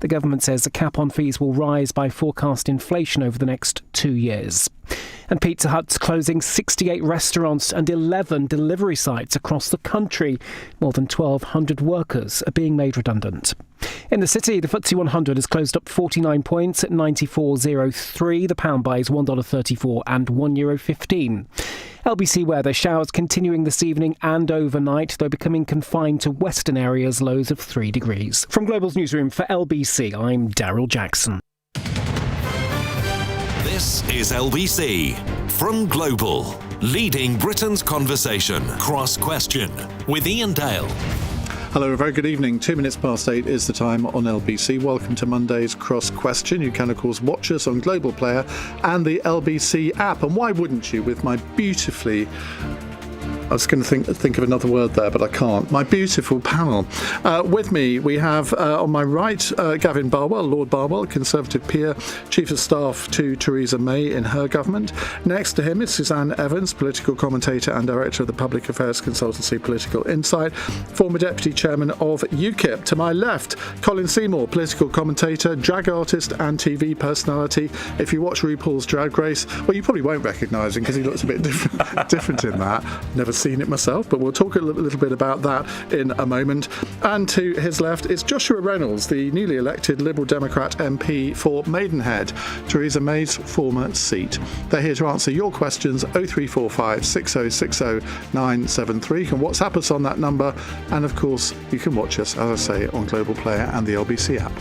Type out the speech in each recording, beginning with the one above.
The government says the cap on fees will rise by forecast inflation over the next 2 years. And Pizza Hut's closing 68 restaurants and 11 delivery sites across the country. More than 1,200 workers are being made redundant. In the city, the FTSE 100 has closed up 49 points at 94.03. The pound buys $1.34 and €1.15. LBC weather, showers continuing this evening and overnight, though becoming confined to western areas, lows of 3 degrees. From Global's newsroom for LBC, I'm Daryl Jackson. This is LBC from Global, leading Britain's conversation. Cross Question with Iain Dale. Hello, a very good evening. 2 minutes past 8 is the time on LBC. Welcome to Monday's Cross Question. You can, of course, watch us on Global Player and the LBC app. And why wouldn't you, with my beautifully... I was going to think of another word there, but I can't. My beautiful panel. With me, we have on my right, Gavin Barwell, Lord Barwell, Conservative peer, Chief of Staff to Theresa May in her government. Next to him is Suzanne Evans, political commentator and director of the public affairs consultancy Political Insight, former deputy chairman of UKIP. To my left, Colin Seymour, political commentator, drag artist and TV personality. If you watch RuPaul's Drag Race, well, you probably won't recognise him because he looks a bit different in that. Never seen it myself, but we'll talk a little bit about that in a moment. And to his left is Joshua Reynolds, the newly elected Liberal Democrat MP for Maidenhead, Theresa May's former seat. They're here to answer your questions. 0345 6060 973. You can WhatsApp us on that number, and of course you can watch us, as I say, on Global Player and the LBC app.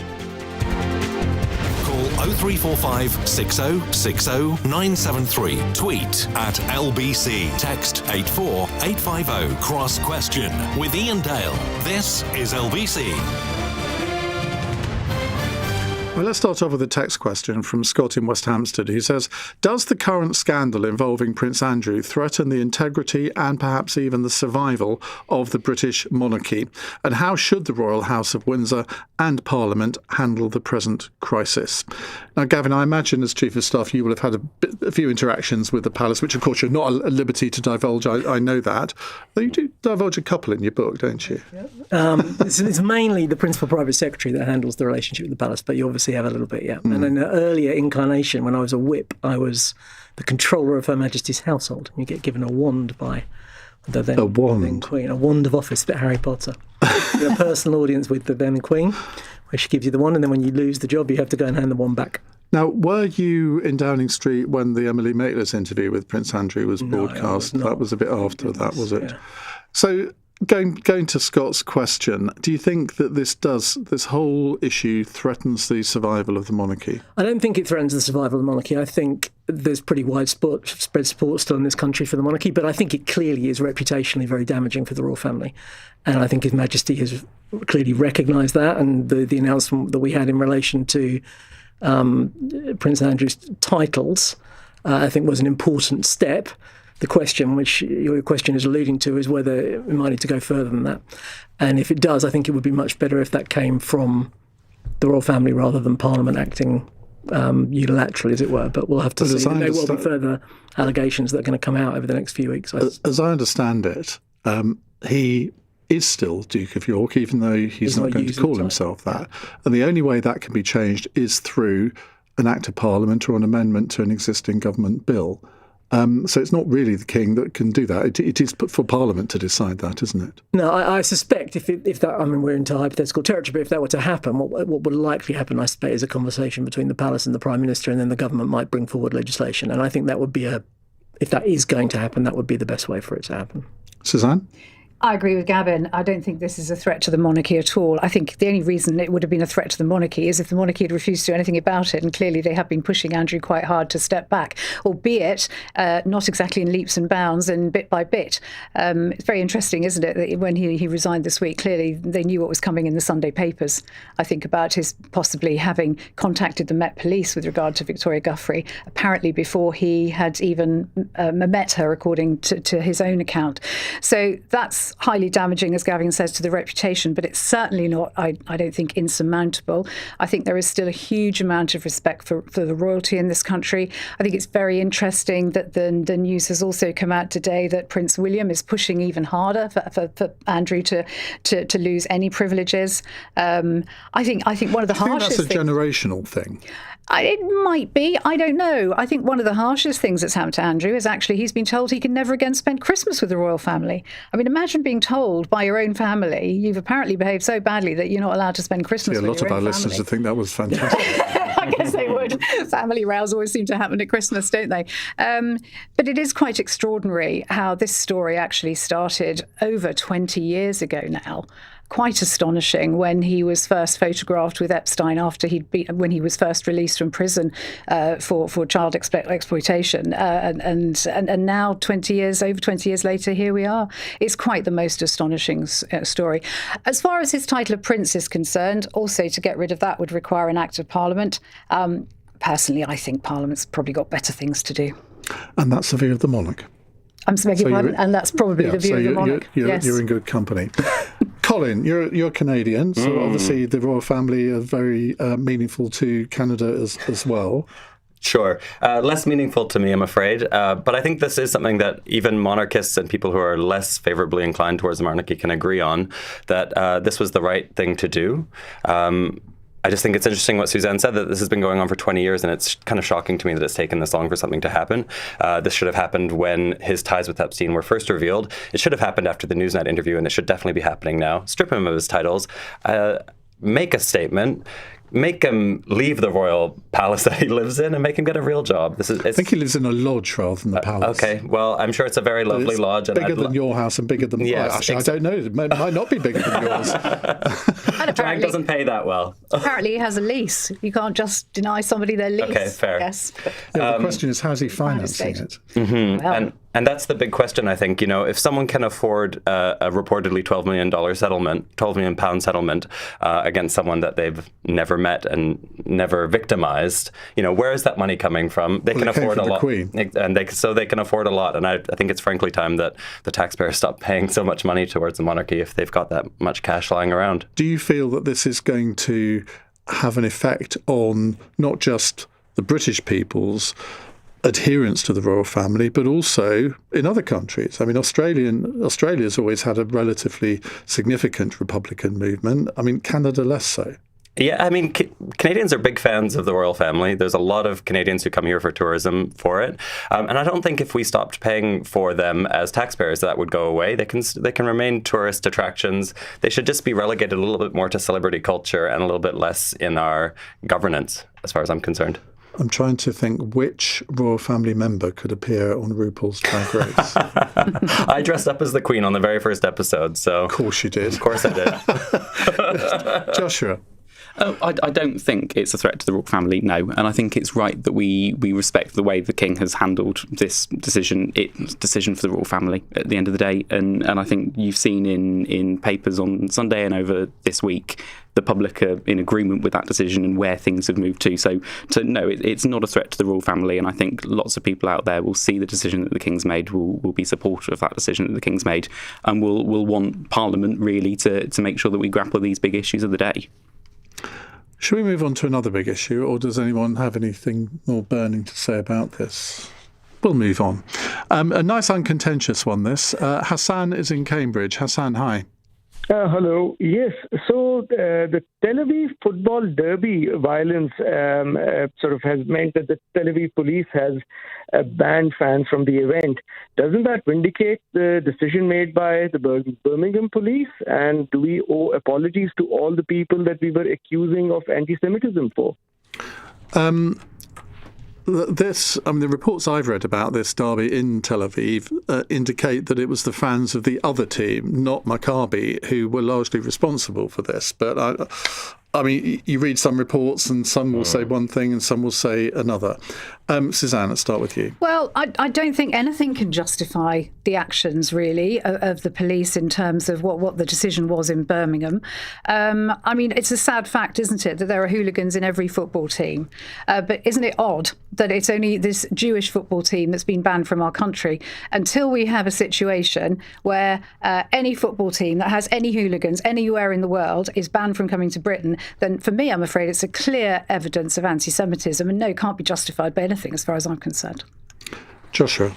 0345 6060 973. Tweet at LBC. Text 84850. Cross Question with Iain Dale. This is LBC. Well, let's start off with a text question from Scott in West Hampstead, who says, does the current scandal involving Prince Andrew threaten the integrity and perhaps even the survival of the British monarchy? And how should the Royal House of Windsor and Parliament handle the present crisis? Now, Gavin, I imagine as Chief of Staff you will have had a few interactions with the Palace, which of course you're not at liberty to divulge, I know that. Though you do divulge a couple in your book, don't you? It's mainly the Principal Private Secretary that handles the relationship with the Palace, but you obviously have a little bit, yeah. And in an earlier incarnation, when I was a whip, I was the controller of Her Majesty's household. You get given a wand by the then Queen, a wand of office, a bit Harry Potter. You have a personal audience with the then Queen, where she gives you the wand, and then when you lose the job, you have to go and hand the wand back. Now, were you in Downing Street when the Emily Maitlis interview with Prince Andrew was broadcast? No, that was a bit after that, was it? Yeah. So, going to Scott's question, do you think that this whole issue threatens the survival of the monarchy? I don't think it threatens the survival of the monarchy. I think there's pretty widespread support still in this country for the monarchy, but I think it clearly is reputationally very damaging for the royal family. And I think His Majesty has clearly recognised that, and the announcement that we had in relation to Prince Andrew's titles, I think was an important step. The question, which your question is alluding to, is whether we might need to go further than that. And if it does, I think it would be much better if that came from the royal family rather than Parliament acting unilaterally, as it were. But we'll have to see. There will be further allegations that are going to come out over the next few weeks. As I understand it, he is still Duke of York, even though he's not going to call himself that. And the only way that can be changed is through an Act of Parliament or an amendment to an existing government bill. So it's not really the King that can do that. It is for Parliament to decide that, isn't it? No, I suspect if that, I mean, we're into hypothetical territory, but if that were to happen, what would likely happen, I suspect, is a conversation between the Palace and the Prime Minister, and then the government might bring forward legislation. And I think that would be if that is going to happen, that would be the best way for it to happen. Suzanne? I agree with Gavin. I don't think this is a threat to the monarchy at all. I think the only reason it would have been a threat to the monarchy is if the monarchy had refused to do anything about it. And clearly they have been pushing Andrew quite hard to step back, albeit not exactly in leaps and bounds and bit by bit. It's very interesting, isn't it, that when he resigned this week, clearly they knew what was coming in the Sunday papers. I think about his possibly having contacted the Met Police with regard to Victoria Guthrie, apparently before he had even met her, according to his own account. So that's it's highly damaging, as Gavin says, to the reputation, but it's certainly not, I don't think, insurmountable. I think there is still a huge amount of respect for the royalty in this country. I think it's very interesting that the news has also come out today that Prince William is pushing even harder for Andrew to lose any privileges. I think one of the harshest things... that's a generational thing? It might be. I don't know. I think one of the harshest things that's happened to Andrew is actually he's been told he can never again spend Christmas with the royal family. I mean, imagine being told by your own family you've apparently behaved so badly that you're not allowed to spend Christmas with your own family. A lot of our listeners would think that was fantastic. I guess they would. Family rows always seem to happen at Christmas, don't they? But it is quite extraordinary how this story actually started over 20 years ago now. Quite astonishing when he was first photographed with Epstein after when he was first released from prison for child exploitation, and now over 20 years later, here we are. It's quite the most astonishing story. As far as his title of Prince is concerned, also to get rid of that would require an Act of Parliament. Personally, I think Parliament's probably got better things to do. And that's the view of the monarch. I'm begging pardon, and that's probably the view of the monarch. You're in good company. Colin, you're Canadian, so obviously the royal family are very meaningful to Canada as well. Sure. Less meaningful to me, I'm afraid. But I think this is something that even monarchists and people who are less favourably inclined towards the monarchy can agree on, that this was the right thing to do. I just think it's interesting what Suzanne said, that this has been going on for 20 years, and it's kind of shocking to me that it's taken this long for something to happen. This should have happened when his ties with Epstein were first revealed. It should have happened after the Newsnight interview, and it should definitely be happening now. Strip him of his titles, make a statement, make him leave the royal palace that he lives in and make him get a real job. I think he lives in a lodge rather than the palace. Okay, well, I'm sure it's a very lovely lodge. Bigger than your house and bigger than mine. Actually, I don't know. It might not be bigger than yours. And Drag doesn't pay that well. Apparently he has a lease. You can't just deny somebody their lease. Okay, fair. Yes. The question is, how's he financing it? Mm-hmm. Well, and that's the big question, I think. If someone can afford a reportedly $12 million settlement against someone that they've never met and never victimized, where is that money coming from? They can afford a lot. And they can afford a lot. And I think it's frankly time that the taxpayers stop paying so much money towards the monarchy if they've got that much cash lying around. Do you feel that this is going to have an effect on not just the British people's adherence to the royal family, but also in other countries? I mean, Australia's always had a relatively significant Republican movement. I mean, Canada less so. Yeah, I mean, Canadians are big fans of the royal family. There's a lot of Canadians who come here for tourism for it. And I don't think if we stopped paying for them as taxpayers, that would go away. They can remain tourist attractions. They should just be relegated a little bit more to celebrity culture and a little bit less in our governance, as far as I'm concerned. I'm trying to think which royal family member could appear on RuPaul's Drag Race. I dressed up as the Queen on the very first episode, so... Of course you did. Of course I did. Joshua? I don't think it's a threat to the royal family, no. And I think it's right that we respect the way the King has handled this decision. It's a decision for the royal family at the end of the day. And I think you've seen in papers on Sunday and over this week, the public are in agreement with that decision and where things have moved to. So no, it's not a threat to the royal family. And I think lots of people out there will see the decision that the King's made, will be supportive of that decision that the King's made, and will want Parliament really to make sure that we grapple these big issues of the day. Should we move on to another big issue, or does anyone have anything more burning to say about this? We'll move on. A nice uncontentious one, this. Hassan is in Cambridge. Hassan, hi. Hello. Yes. So the Tel Aviv football derby violence sort of has meant that the Tel Aviv police has banned fans from the event. Doesn't that vindicate the decision made by the Birmingham police? And do we owe apologies to all the people that we were accusing of anti-Semitism for? The reports I've read about this derby in Tel Aviv indicate that it was the fans of the other team, not Maccabi, who were largely responsible for this. But I mean, you read some reports and some will say one thing and some will say another. Suzanne, let's start with you. Well, I don't think anything can justify the actions, really, of the police in terms of what the decision was in Birmingham. I mean, it's a sad fact, isn't it, that there are hooligans in every football team. But isn't it odd that it's only this Jewish football team that's been banned from our country? Until we have a situation where any football team that has any hooligans anywhere in the world is banned from coming to Britain, then for me, I'm afraid it's a clear evidence of anti-Semitism, and no, can't be justified by anything as far as I'm concerned. Joshua?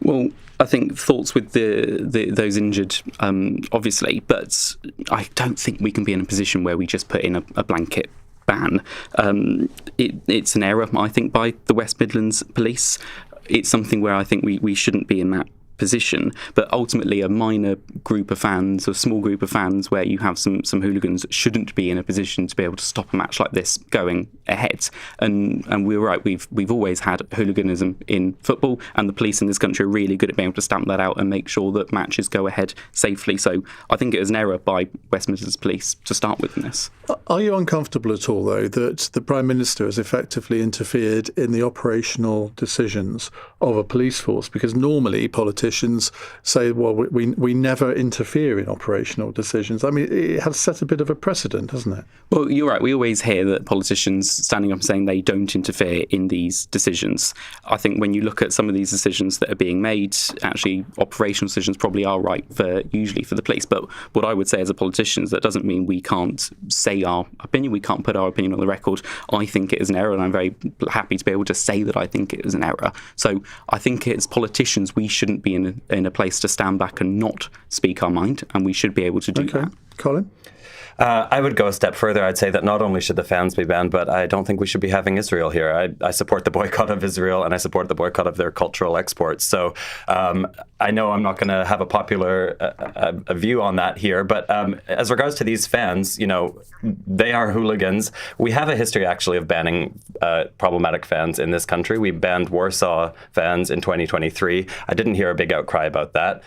Well, I think thoughts with those injured, obviously, but I don't think we can be in a position where we just put in a blanket ban. It's an error, I think, by the West Midlands Police. It's something where I think we shouldn't be in that position, but ultimately a minor group of fans, or small group of fans where you have some hooligans, shouldn't be in a position to be able to stop a match like this going ahead. And we're right, we've always had hooliganism in football, and the police in this country are really good at being able to stamp that out and make sure that matches go ahead safely. So I think it was an error by West Midlands Police to start with in this. Are you uncomfortable at all, though, that the Prime Minister has effectively interfered in the operational decisions of a police force? Because normally politicians say, well, we never interfere in operational decisions. I mean, it has set a bit of a precedent, hasn't it? Well, you're right. We always hear that politicians standing up and saying they don't interfere in these decisions. I think when you look at some of these decisions that are being made, actually operational decisions probably are right usually for the police. But what I would say as a politician is that doesn't mean we can't say our opinion. We can't put our opinion on the record. I think it is an error, and I'm very happy to be able to say that I think it is an error. So I think as politicians, we shouldn't be in a place to stand back and not speak our mind, and we should be able to do that. Colin? I would go a step further. I'd say that not only should the fans be banned, but I don't think we should be having Israel here. I support the boycott of Israel, and I support the boycott of their cultural exports. So I know I'm not going to have a popular a view on that here, but as regards to these fans, they are hooligans. We have a history, actually, of banning problematic fans in this country. We banned Warsaw fans in 2023. I didn't hear a big outcry about that.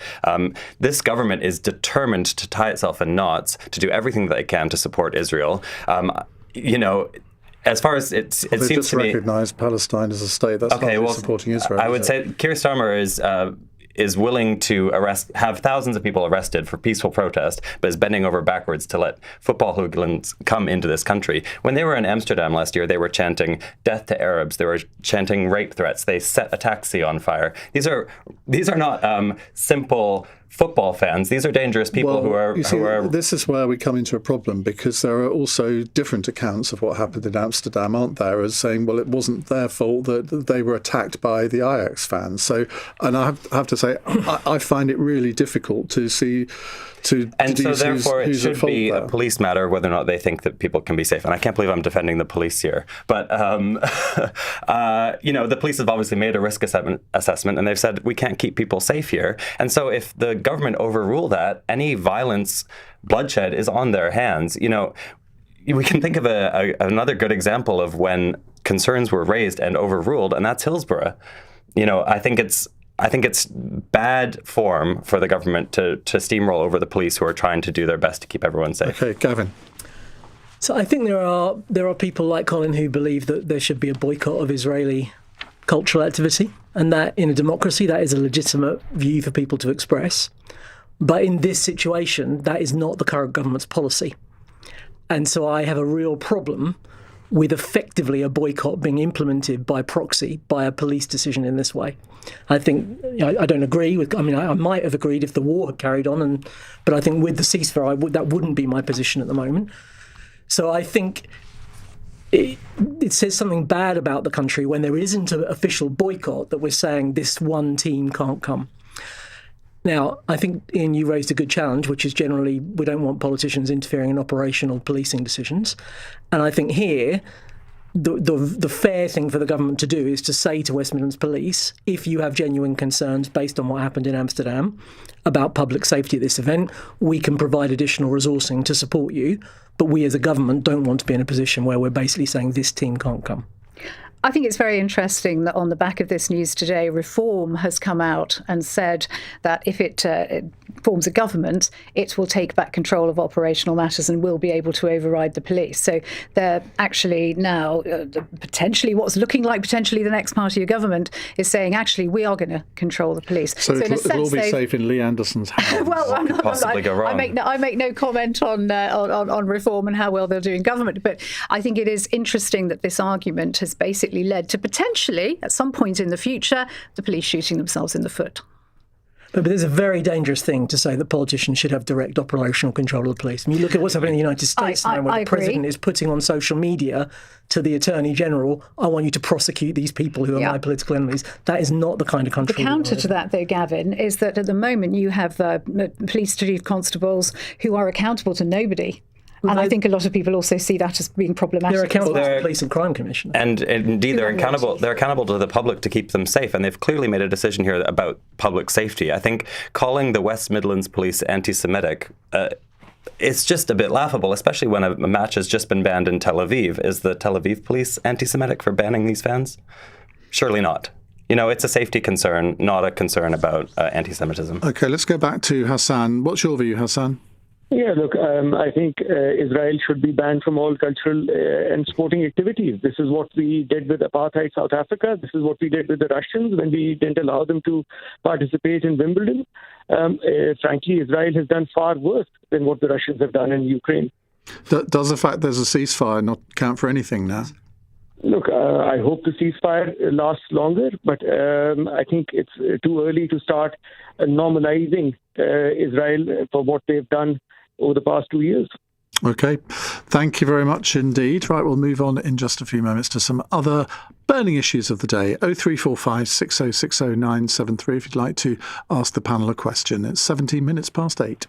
This government is determined to tie itself in knots, to do everything that they can to support Israel. As far as it seems just to me, recognise Palestine as a state. That's not supporting Israel. I would say Keir Starmer is willing to have thousands of people arrested for peaceful protest, but is bending over backwards to let football hooligans come into this country. When they were in Amsterdam last year, they were chanting "Death to Arabs." They were chanting rape threats. They set a taxi on fire. These are not simple football fans. These are dangerous people who are. This is where we come into a problem, because there are also different accounts of what happened in Amsterdam, aren't there, as saying, well, it wasn't their fault that they were attacked by the Ajax fans. So, and I have to say, I find it really difficult to see. And so therefore it should be a police matter whether or not they think that people can be safe. And I can't believe I'm defending the police here. But, the police have obviously made a risk assessment, and they've said we can't keep people safe here. And so if the government overrule that, any violence, bloodshed is on their hands. We can think of another good example of when concerns were raised and overruled, and that's Hillsborough. I think it's bad form for the government to steamroll over the police who are trying to do their best to keep everyone safe. Okay, Gavin. So I think there are people like Colin who believe that there should be a boycott of Israeli cultural activity, and that in a democracy that is a legitimate view for people to express. But in this situation, that is not the current government's policy. And so I have a real problem with effectively a boycott being implemented by proxy by a police decision in this way. I think I don't agree with. I might have agreed if the war had carried on, but I think with the ceasefire, that wouldn't be my position at the moment. So I think it says something bad about the country when there isn't an official boycott that we're saying this one team can't come. Now, I think, Iain, you raised a good challenge, which is generally we don't want politicians interfering in operational policing decisions. And I think here, the fair thing for the government to do is to say to West Midlands Police, if you have genuine concerns based on what happened in Amsterdam about public safety at this event, we can provide additional resourcing to support you. But we as a government don't want to be in a position where we're basically saying this team can't come. I think it's very interesting that on the back of this news today, Reform has come out and said that if it forms a government, it will take back control of operational matters and will be able to override the police. So they're actually now potentially what's looking like potentially the next party of government is saying, actually, we are going to control the police. So it'll all be safe in Lee Anderson's hands. Well, What could possibly go wrong? I make no comment on Reform and how well they'll do in government, but I think it is interesting that this argument has basically led to potentially, at some point in the future, the police shooting themselves in the foot. But there's a very dangerous thing to say that politicians should have direct operational control of the police. I mean, you look at what's happening in the United States now, where the president is putting on social media to the Attorney General, I want you to prosecute these people who are my political enemies. That is not the kind of country. The counter to that, though, Gavin, is that at the moment you have police chief constables who are accountable to nobody. And I think a lot of people also see that as being problematic. They're accountable to the Police and Crime Commission. And indeed, they're accountable to the public to keep them safe. And they've clearly made a decision here about public safety. I think calling the West Midlands police anti-Semitic, it's just a bit laughable, especially when a match has just been banned in Tel Aviv. Is the Tel Aviv police anti-Semitic for banning these fans? Surely not. It's a safety concern, not a concern about anti-Semitism. OK, let's go back to Hassan. What's your view, Hassan? Yeah, look, I think Israel should be banned from all cultural and sporting activities. This is what we did with apartheid South Africa. This is what we did with the Russians when we didn't allow them to participate in Wimbledon. Frankly, Israel has done far worse than what the Russians have done in Ukraine. Does the fact there's a ceasefire not count for anything now? Look, I hope the ceasefire lasts longer, but I think it's too early to start normalizing Israel for what they've done over the past 2 years. OK, thank you very much indeed. Right, we'll move on in just a few moments to some other burning issues of the day. 0345 6060 973 if you'd like to ask the panel a question. It's 17 minutes past 8.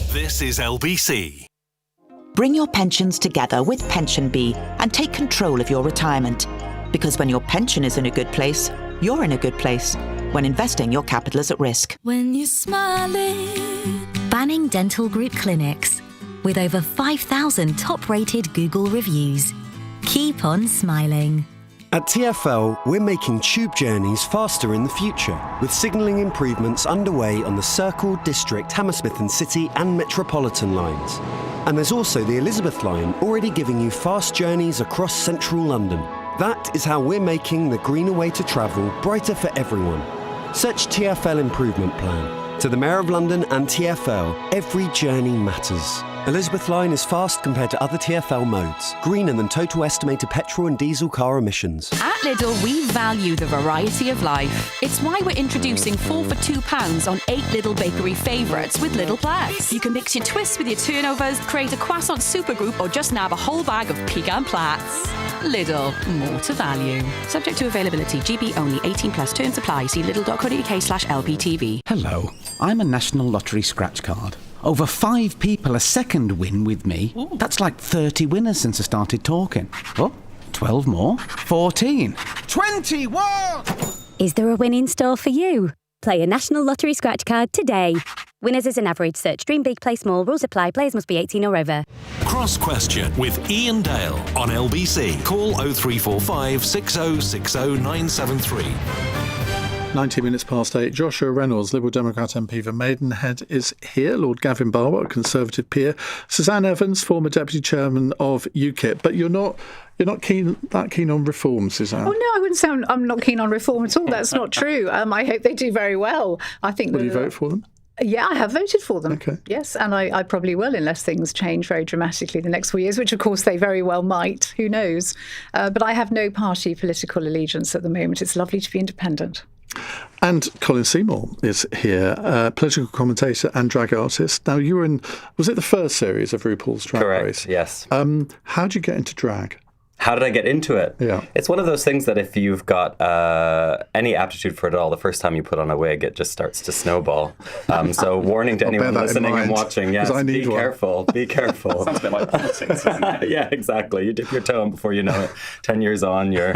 This is LBC. Bring your pensions together with Pension Bee and take control of your retirement. Because when your pension is in a good place, you're in a good place. When investing, your capital is at risk. When you're smiling. Banning Dental Group clinics. With over 5,000 top-rated Google reviews. Keep on smiling. At TfL, we're making tube journeys faster in the future, with signalling improvements underway on the Circle, District, Hammersmith and City and Metropolitan lines. And there's also the Elizabeth line, already giving you fast journeys across central London. That is how we're making the greener way to travel brighter for everyone. Search TfL Improvement Plan. To the Mayor of London and TfL, every journey matters. Elizabeth line is fast compared to other TfL modes. Greener than total estimated petrol and diesel car emissions. At Lidl, we value the variety of life. It's why we're introducing 4 for £2 on 8 Lidl bakery favourites with Lidl Plats. You can mix your twists with your turnovers, create a croissant supergroup, or just nab a whole bag of pecan Plats. Lidl, more to value. Subject to availability, GB only, 18 plus, terms apply. See lidl.co.uk/LPTV. Hello, I'm a National Lottery scratch card. Over 5 people a second win with me. Ooh. That's like 30 winners since I started talking. Oh, 12 more. 14. 21! Is there a win in store for you? Play a National Lottery scratch card today. Winners is an average. Search Dream Big, Play Small. Rules apply. Players must be 18 or over. Cross Question with Iain Dale on LBC. Call 0345 6060 973. 19 minutes past 8. Joshua Reynolds, Liberal Democrat MP for Maidenhead, is here. Lord Gavin Barwell, Conservative peer. Suzanne Evans, former Deputy Chairman of UKIP. But you're not that keen on reform, Suzanne? Oh, no, I wouldn't say I'm not keen on reform at all. That's not true. I hope they do very well. I think. Will you vote for them? Yeah, I have voted for them. Okay. Yes, and I probably will unless things change very dramatically the next 4 years, which of course they very well might. Who knows? But I have no party political allegiance at the moment. It's lovely to be independent. And Colin Seymour is here, political commentator and drag artist. Now, you were in, was it the first series of RuPaul's Drag Race? Correct, yes. How did you get into drag? How did I get into it? Yeah. It's one of those things that if you've got any aptitude for it at all, the first time you put on a wig, it just starts to snowball. So warning to anyone listening and watching, yes, be careful, be careful. Sounds a bit like politics, doesn't it? Yeah, exactly. You dip your toe in before you know it. 10 years on, you're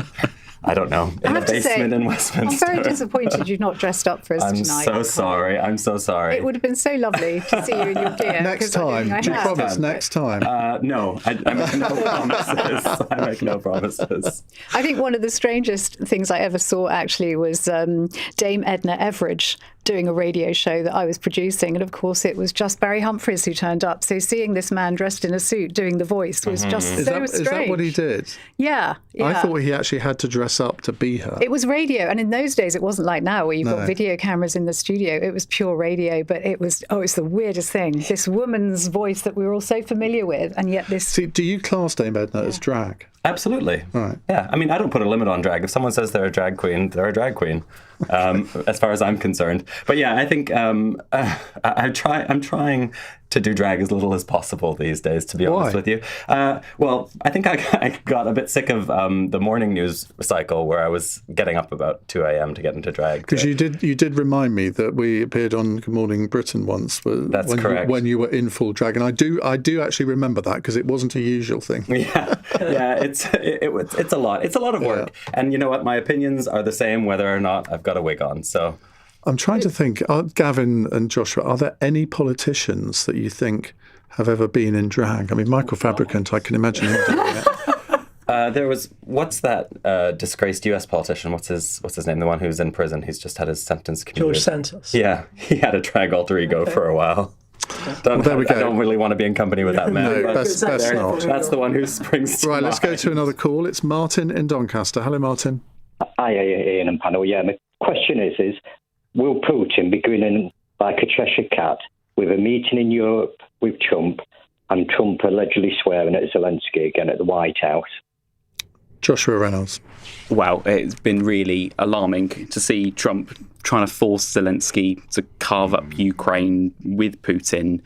I don't know, in a basement in Westminster. I'm very disappointed you've not dressed up for us tonight. I'm so sorry. It would have been so lovely to see you in your gear. Next time. Do you promise next time? No, I make no promises. I make no promises. I think one of the strangest things I ever saw actually was Dame Edna Everage doing a radio show that I was producing, and of course it was just Barry Humphries who turned up. So seeing this man dressed in a suit doing the voice was just so strange. Is that what he did? Yeah. I thought he actually had to dress up to be her. It was radio, and in those days it wasn't like now where you've got video cameras in the studio. It was pure radio, but it's the weirdest thing. This woman's voice that we were all so familiar with, and yet this... See, do you class Dame Edna as drag? Absolutely. Right. Yeah. I mean, I don't put a limit on drag. If someone says they're a drag queen, they're a drag queen, as far as I'm concerned. But yeah, I think I'm trying to do drag as little as possible these days, to be honest with you. Well, I think I got a bit sick of the morning news cycle where I was getting up about 2 a.m. to get into drag. Because you did remind me that we appeared on Good Morning Britain once. That's correct. When you were in full drag, and I do actually remember that because it wasn't a usual thing. Yeah. It's a lot. It's a lot of work. Yeah. And you know what? My opinions are the same whether or not I've got a wig on. So I'm trying to think, Gavin and Joshua, are there any politicians that you think have ever been in drag? I mean, Michael Fabricant, I can imagine him doing it. There was, what's that disgraced US politician? What's his name? The one who's in prison. He's just had his sentence commuted. George Santos. Yeah, he had a drag alter ego for a while. There we go. I don't really want to be in company with that man. No, best not. That's the one who springs to mind. Let's go to another call. It's Martin in Doncaster. Hello, Martin. Hi, Ian and panel. Yeah, my question is will Putin be grinning like a Cheshire cat with a meeting in Europe with Trump and Trump allegedly swearing at Zelensky again at the White House? Joshua Reynolds. Wow, it's been really alarming to see Trump trying to force Zelensky to carve up Ukraine with Putin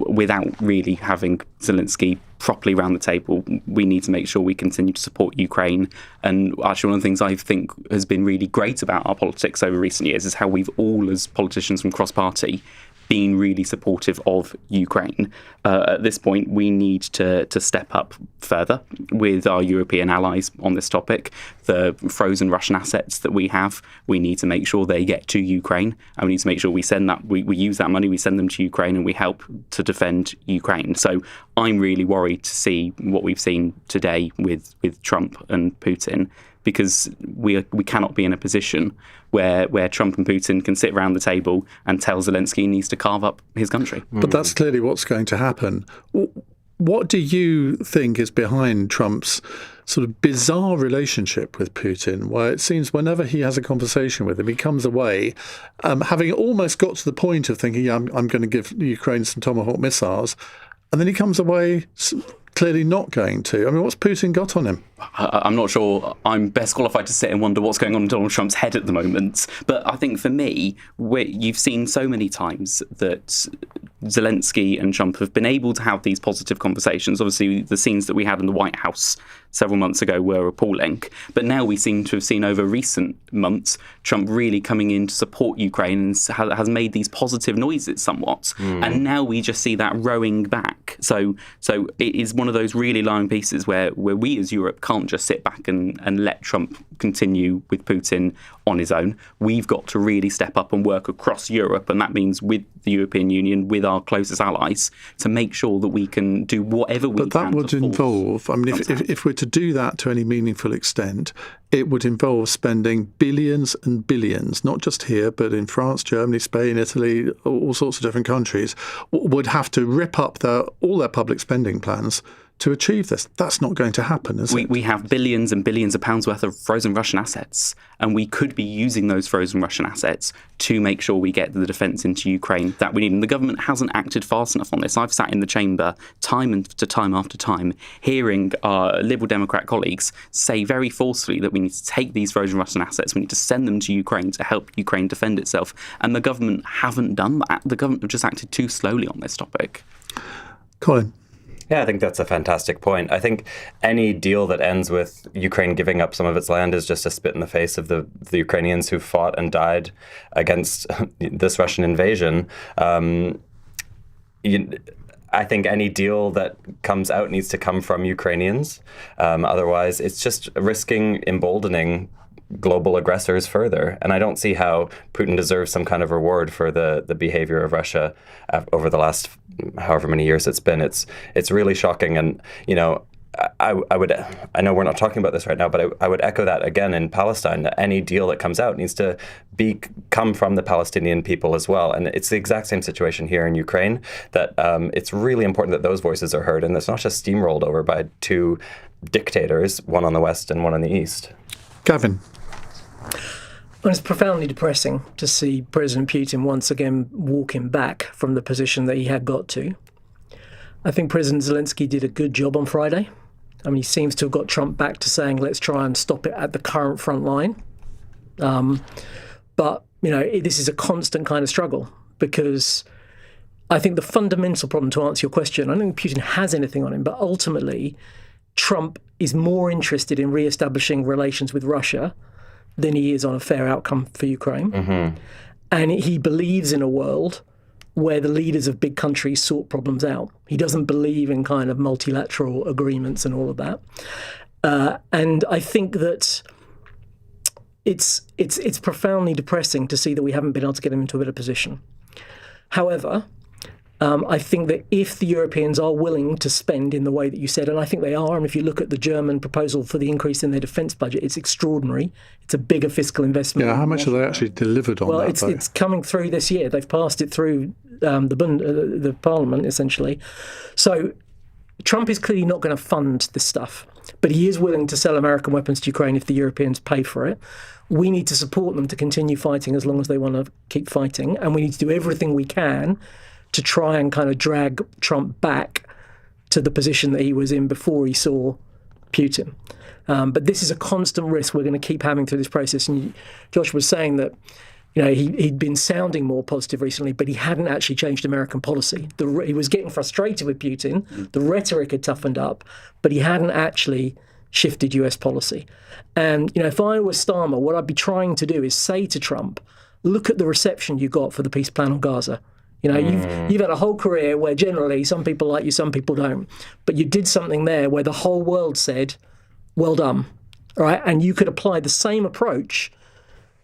without really having Zelensky properly around the table. We need to make sure we continue to support Ukraine. And actually, one of the things I think has been really great about our politics over recent years is how we've all, as politicians from cross-party, been really supportive of Ukraine. At this point, we need to step up further with our European allies on this topic. The frozen Russian assets that we have, we need to make sure they get to Ukraine, and we need to make sure we send that, we use that money, we send them to Ukraine, and we help to defend Ukraine. So I'm really worried to see what we've seen today with Trump and Putin, because we cannot be in a position where Trump and Putin can sit around the table and tell Zelensky he needs to carve up his country. But that's clearly what's going to happen. What do you think is behind Trump's sort of bizarre relationship with Putin, where it seems whenever he has a conversation with him, he comes away having almost got to the point of thinking, I'm going to give Ukraine some Tomahawk missiles, and then he comes away clearly not going to. I mean, what's Putin got on him? I'm not sure I'm best qualified to sit and wonder what's going on in Donald Trump's head at the moment. But I think for me, you've seen so many times that Zelensky and Trump have been able to have these positive conversations. Obviously, the scenes that we had in the White House several months ago were appalling. But now we seem to have seen over recent months Trump really coming in to support Ukraine and has made these positive noises somewhat. And now we just see that rowing back. So it is one of those really alarming pieces where we as Europe can't just sit back and let Trump continue with Putin on his own. We've got to really step up and work across Europe, and that means with the European Union, with our closest allies, to make sure that we can do whatever we can. But that would involve, I mean, if we're to do that to any meaningful extent, it would involve spending billions and billions, not just here, but in France, Germany, Spain, Italy, all sorts of different countries, would have to rip up all their public spending plans to achieve this. That's not going to happen, is it? We have billions and billions of pounds worth of frozen Russian assets, and we could be using those frozen Russian assets to make sure we get the defence into Ukraine that we need. And the government hasn't acted fast enough on this. I've sat in the chamber time after time hearing our Liberal Democrat colleagues say very forcefully that we need to take these frozen Russian assets, we need to send them to Ukraine to help Ukraine defend itself. And the government haven't done that. The government have just acted too slowly on this topic. Colin? Yeah, I think that's a fantastic point. I think any deal that ends with Ukraine giving up some of its land is just a spit in the face of the Ukrainians who fought and died against this Russian invasion. I think any deal that comes out needs to come from Ukrainians. Otherwise, it's just risking emboldening global aggressors further. And I don't see how Putin deserves some kind of reward for the behavior of Russia over the last however many years it's been. It's really shocking. And, I know we're not talking about this right now, but I would echo that again in Palestine, that any deal that comes out needs to come from the Palestinian people as well. And it's the exact same situation here in Ukraine, that it's really important that those voices are heard, and it's not just steamrolled over by two dictators, one on the west and one on the east. Gavin. Well, it's profoundly depressing to see President Putin once again walking back from the position that he had got to. I think President Zelensky did a good job on Friday. I mean, he seems to have got Trump back to saying, let's try and stop it at the current front line. But, this is a constant kind of struggle, because I think the fundamental problem, to answer your question, I don't think Putin has anything on him, but ultimately Trump is more interested in re-establishing relations with Russia than he is on a fair outcome for Ukraine. Mm-hmm. And he believes in a world where the leaders of big countries sort problems out. He doesn't believe in kind of multilateral agreements and all of that. And I think that it's profoundly depressing to see that we haven't been able to get him into a better position. However, I think that if the Europeans are willing to spend in the way that you said, and I think they are, and if you look at the German proposal for the increase in their defence budget, it's extraordinary. It's a bigger fiscal investment. Yeah, how much have they actually delivered on that? Well, it's coming through this year. They've passed it through the Parliament, essentially. So Trump is clearly not going to fund this stuff, but he is willing to sell American weapons to Ukraine if the Europeans pay for it. We need to support them to continue fighting as long as they want to keep fighting, and we need to do everything we can to try and kind of drag Trump back to the position that he was in before he saw Putin. But this is a constant risk we're going to keep having through this process. And Josh was saying that he'd been sounding more positive recently, but he hadn't actually changed American policy. He was getting frustrated with Putin. The rhetoric had toughened up, but he hadn't actually shifted US policy. And, if I was Starmer, what I'd be trying to do is say to Trump, look at the reception you got for the peace plan on Gaza. You've had a whole career where generally some people like you, some people don't. But you did something there where the whole world said, well done. All right? And you could apply the same approach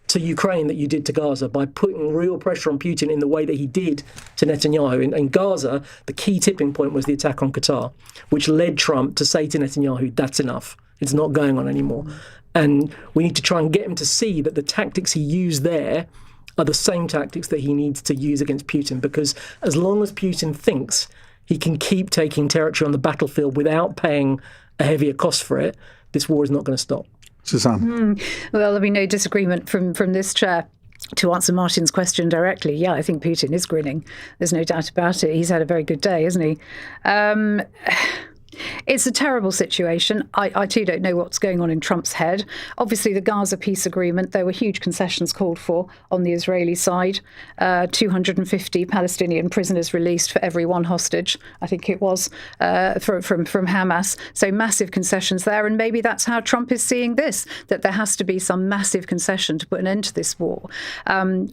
to Ukraine that you did to Gaza by putting real pressure on Putin in the way that he did to Netanyahu. In Gaza, the key tipping point was the attack on Qatar, which led Trump to say to Netanyahu, that's enough. It's not going on anymore. And we need to try and get him to see that the tactics he used there are the same tactics that he needs to use against Putin, because as long as Putin thinks he can keep taking territory on the battlefield without paying a heavier cost for it, this war is not going to stop. Suzanne? Well, there'll be no disagreement from this chair. To answer Martin's question directly, yeah, I think Putin is grinning. There's no doubt about it. He's had a very good day, hasn't he? It's a terrible situation. I too don't know what's going on in Trump's head. Obviously, the Gaza peace agreement, there were huge concessions called for on the Israeli side. 250 Palestinian prisoners released for every one hostage, I think it was, from Hamas. So massive concessions there. And maybe that's how Trump is seeing this, that there has to be some massive concession to put an end to this war,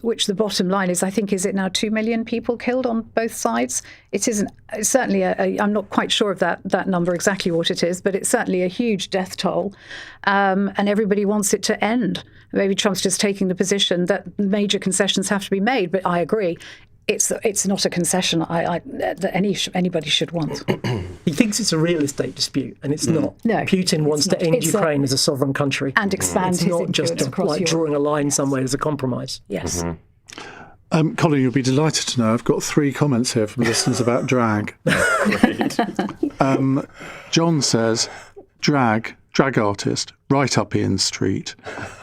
which the bottom line is, I think, is it now 2 million people killed on both sides? It isn't. It's certainly I'm not quite sure of that number exactly what it is, but it's certainly a huge death toll, and everybody wants it to end. Maybe Trump's just taking the position that major concessions have to be made, but I agree. It's not a concession that anybody should want. He thinks it's a real estate dispute, and it's not. No, Putin wants to end Ukraine as a sovereign country. And expand his influence across Europe. It's not just drawing a line somewhere as a compromise. Yes. Mm-hmm. Colin, you'll be delighted to know I've got 3 comments here from listeners about drag. John says, drag artist, right up Ian Street.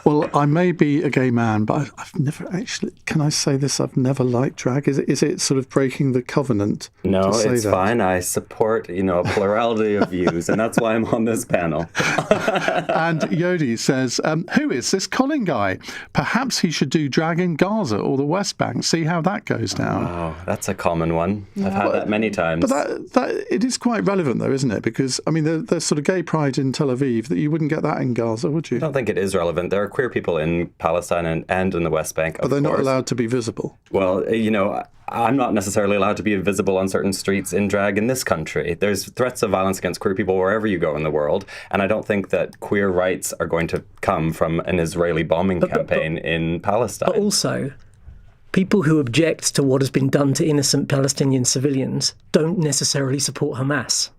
Well, I may be a gay man, but I've never actually, can I say this? I've never liked drag. Is it sort of breaking the covenant? No, to say it's that? fine. I support, a plurality of views, and that's why I'm on this panel. And Yodi says, who is this Colin guy? Perhaps he should do drag in Gaza or the West Bank. See how that goes down. Oh, that's a common one. I've had that many times. But that it is quite relevant, though, isn't it? Because, I mean, there's sort of gay pride in Tel Aviv that you wouldn't get that in Gaza, would you? I don't think it is relevant. There are queer people in Palestine and in the West Bank. But they're not allowed to be visible. Well, I'm not necessarily allowed to be visible on certain streets in drag in this country. There's threats of violence against queer people wherever you go in the world, and I don't think that queer rights are going to come from an Israeli bombing campaign in Palestine. But also, people who object to what has been done to innocent Palestinian civilians don't necessarily support Hamas.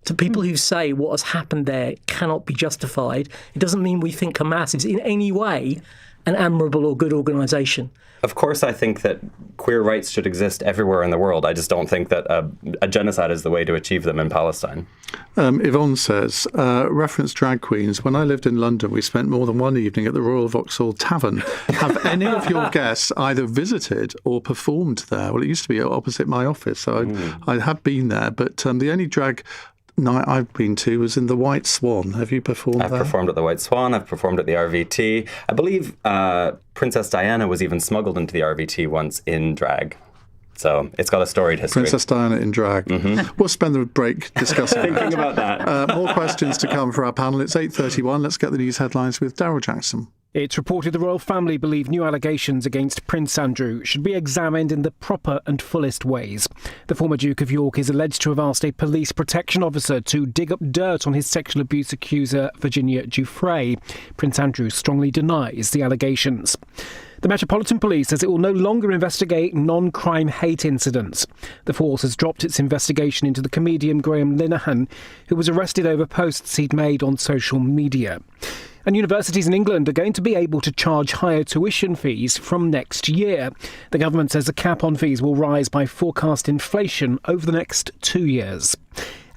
To people who say what has happened there cannot be justified, it doesn't mean we think Hamas is in any way an admirable or good organisation. Of course, I think that queer rights should exist everywhere in the world. I just don't think that a genocide is the way to achieve them in Palestine. Yvonne says, reference drag queens. When I lived in London, we spent more than one evening at the Royal Vauxhall Tavern. Have any of your guests either visited or performed there? Well, it used to be opposite my office, so I have been there. But the only drag night I've been to was in the White Swan. Have you performed there? I've performed at the White Swan. I've performed at the RVT. I believe Princess Diana was even smuggled into the RVT once in drag. So it's got a storied history. Princess Diana in drag. Mm-hmm. We'll spend the break discussing thinking about that. More questions to come for our panel. It's 8:31. Let's get the news headlines with Daryl Jackson. It's reported the royal family believe new allegations against Prince Andrew should be examined in the proper and fullest ways. The former Duke of York is alleged to have asked a police protection officer to dig up dirt on his sexual abuse accuser, Virginia Giuffre. Prince Andrew strongly denies the allegations. The Metropolitan Police says it will no longer investigate non-crime hate incidents. The force has dropped its investigation into the comedian Graham Linehan, who was arrested over posts he'd made on social media. And universities in England are going to be able to charge higher tuition fees from next year. The government says the cap on fees will rise by forecast inflation over the next 2 years.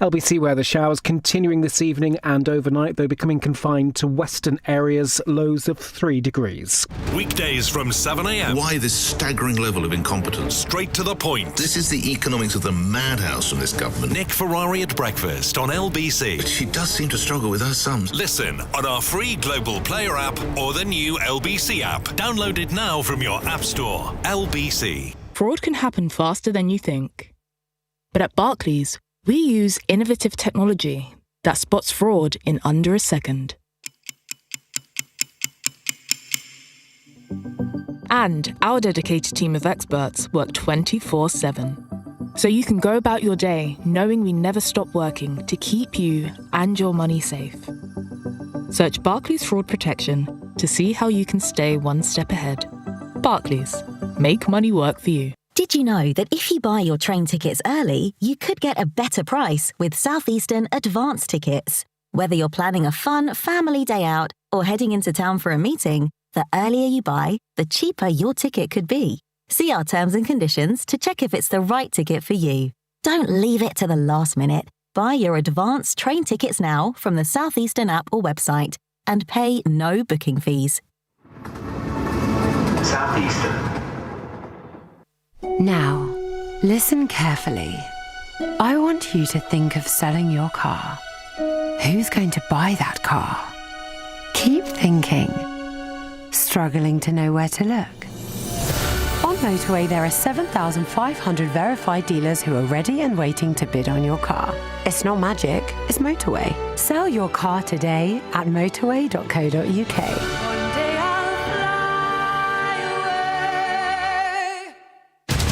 LBC weather showers continuing this evening and overnight, though becoming confined to western areas, lows of 3 degrees. Weekdays from 7 a.m. Why this staggering level of incompetence? Straight to the point. This is the economics of the madhouse from this government. Nick Ferrari at breakfast on LBC. But she does seem to struggle with her sums. Listen on our free Global Player app or the new LBC app. Download it now from your app store. LBC. Fraud can happen faster than you think. But at Barclays, we use innovative technology that spots fraud in under a second. And our dedicated team of experts work 24/7. So you can go about your day knowing we never stop working to keep you and your money safe. Search Barclays Fraud Protection to see how you can stay one step ahead. Barclays, make money work for you. Did you know that if you buy your train tickets early, you could get a better price with Southeastern Advance Tickets? Whether you're planning a fun family day out or heading into town for a meeting, the earlier you buy, the cheaper your ticket could be. See our terms and conditions to check if it's the right ticket for you. Don't leave it to the last minute. Buy your advance train tickets now from the Southeastern app or website and pay no booking fees. Southeastern. Now, listen carefully. I want you to think of selling your car. Who's going to buy that car? Keep thinking. Struggling to know where to look? On Motorway, there are 7,500 verified dealers who are ready and waiting to bid on your car. It's not magic, it's Motorway. Sell your car today at motorway.co.uk.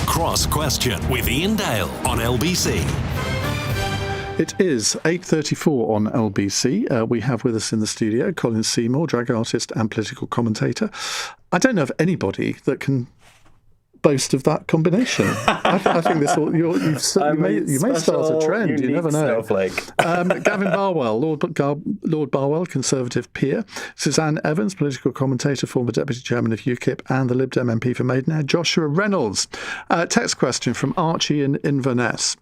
Cross Question with Iain Dale on LBC. It is 8:34 on LBC. We have with us in the studio Colin Seymour, drag artist and political commentator. I don't know of anybody that can boast of that combination. I think this will, you may start a trend. You never know. Gavin Barwell, Lord Barwell, Conservative peer. Suzanne Evans, political commentator, former Deputy Chairman of UKIP and the Lib Dem MP for Maidenhead. Joshua Reynolds. Text question from Archie in Inverness.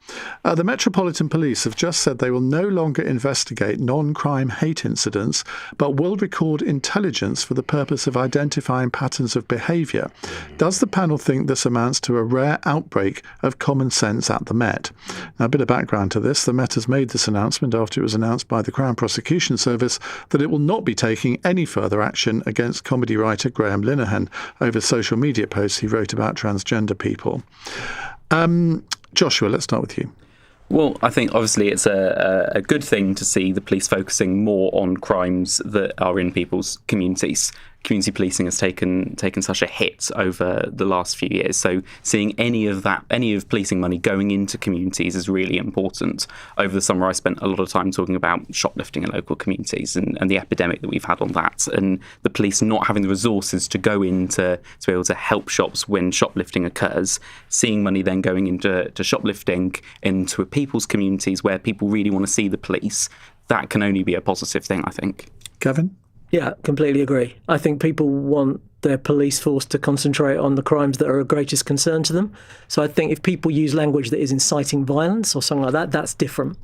The Metropolitan Police have just said they will no longer investigate non-crime hate incidents, but will record intelligence for the purpose of identifying patterns of behaviour. Does the panel think this amounts to a rare outbreak of common sense at the Met? Now, a bit of background to this. The Met has made this announcement after it was announced by the Crown Prosecution Service that it will not be taking any further action against comedy writer Graham Linehan over social media posts he wrote about transgender people. Joshua, let's start with you. Well, I think obviously it's a good thing to see the police focusing more on crimes that are in people's communities. Community policing has taken such a hit over the last few years. So seeing any of policing money going into communities is really important. Over the summer, I spent a lot of time talking about shoplifting in local communities and the epidemic that we've had on that, and the police not having the resources to go into to be able to help shops when shoplifting occurs. Seeing money then going into shoplifting into people's communities where people really want to see the police, that can only be a positive thing, I think. Gavin? Yeah, completely agree. I think people want their police force to concentrate on the crimes that are of greatest concern to them. So I think if people use language that is inciting violence or something like that, that's different.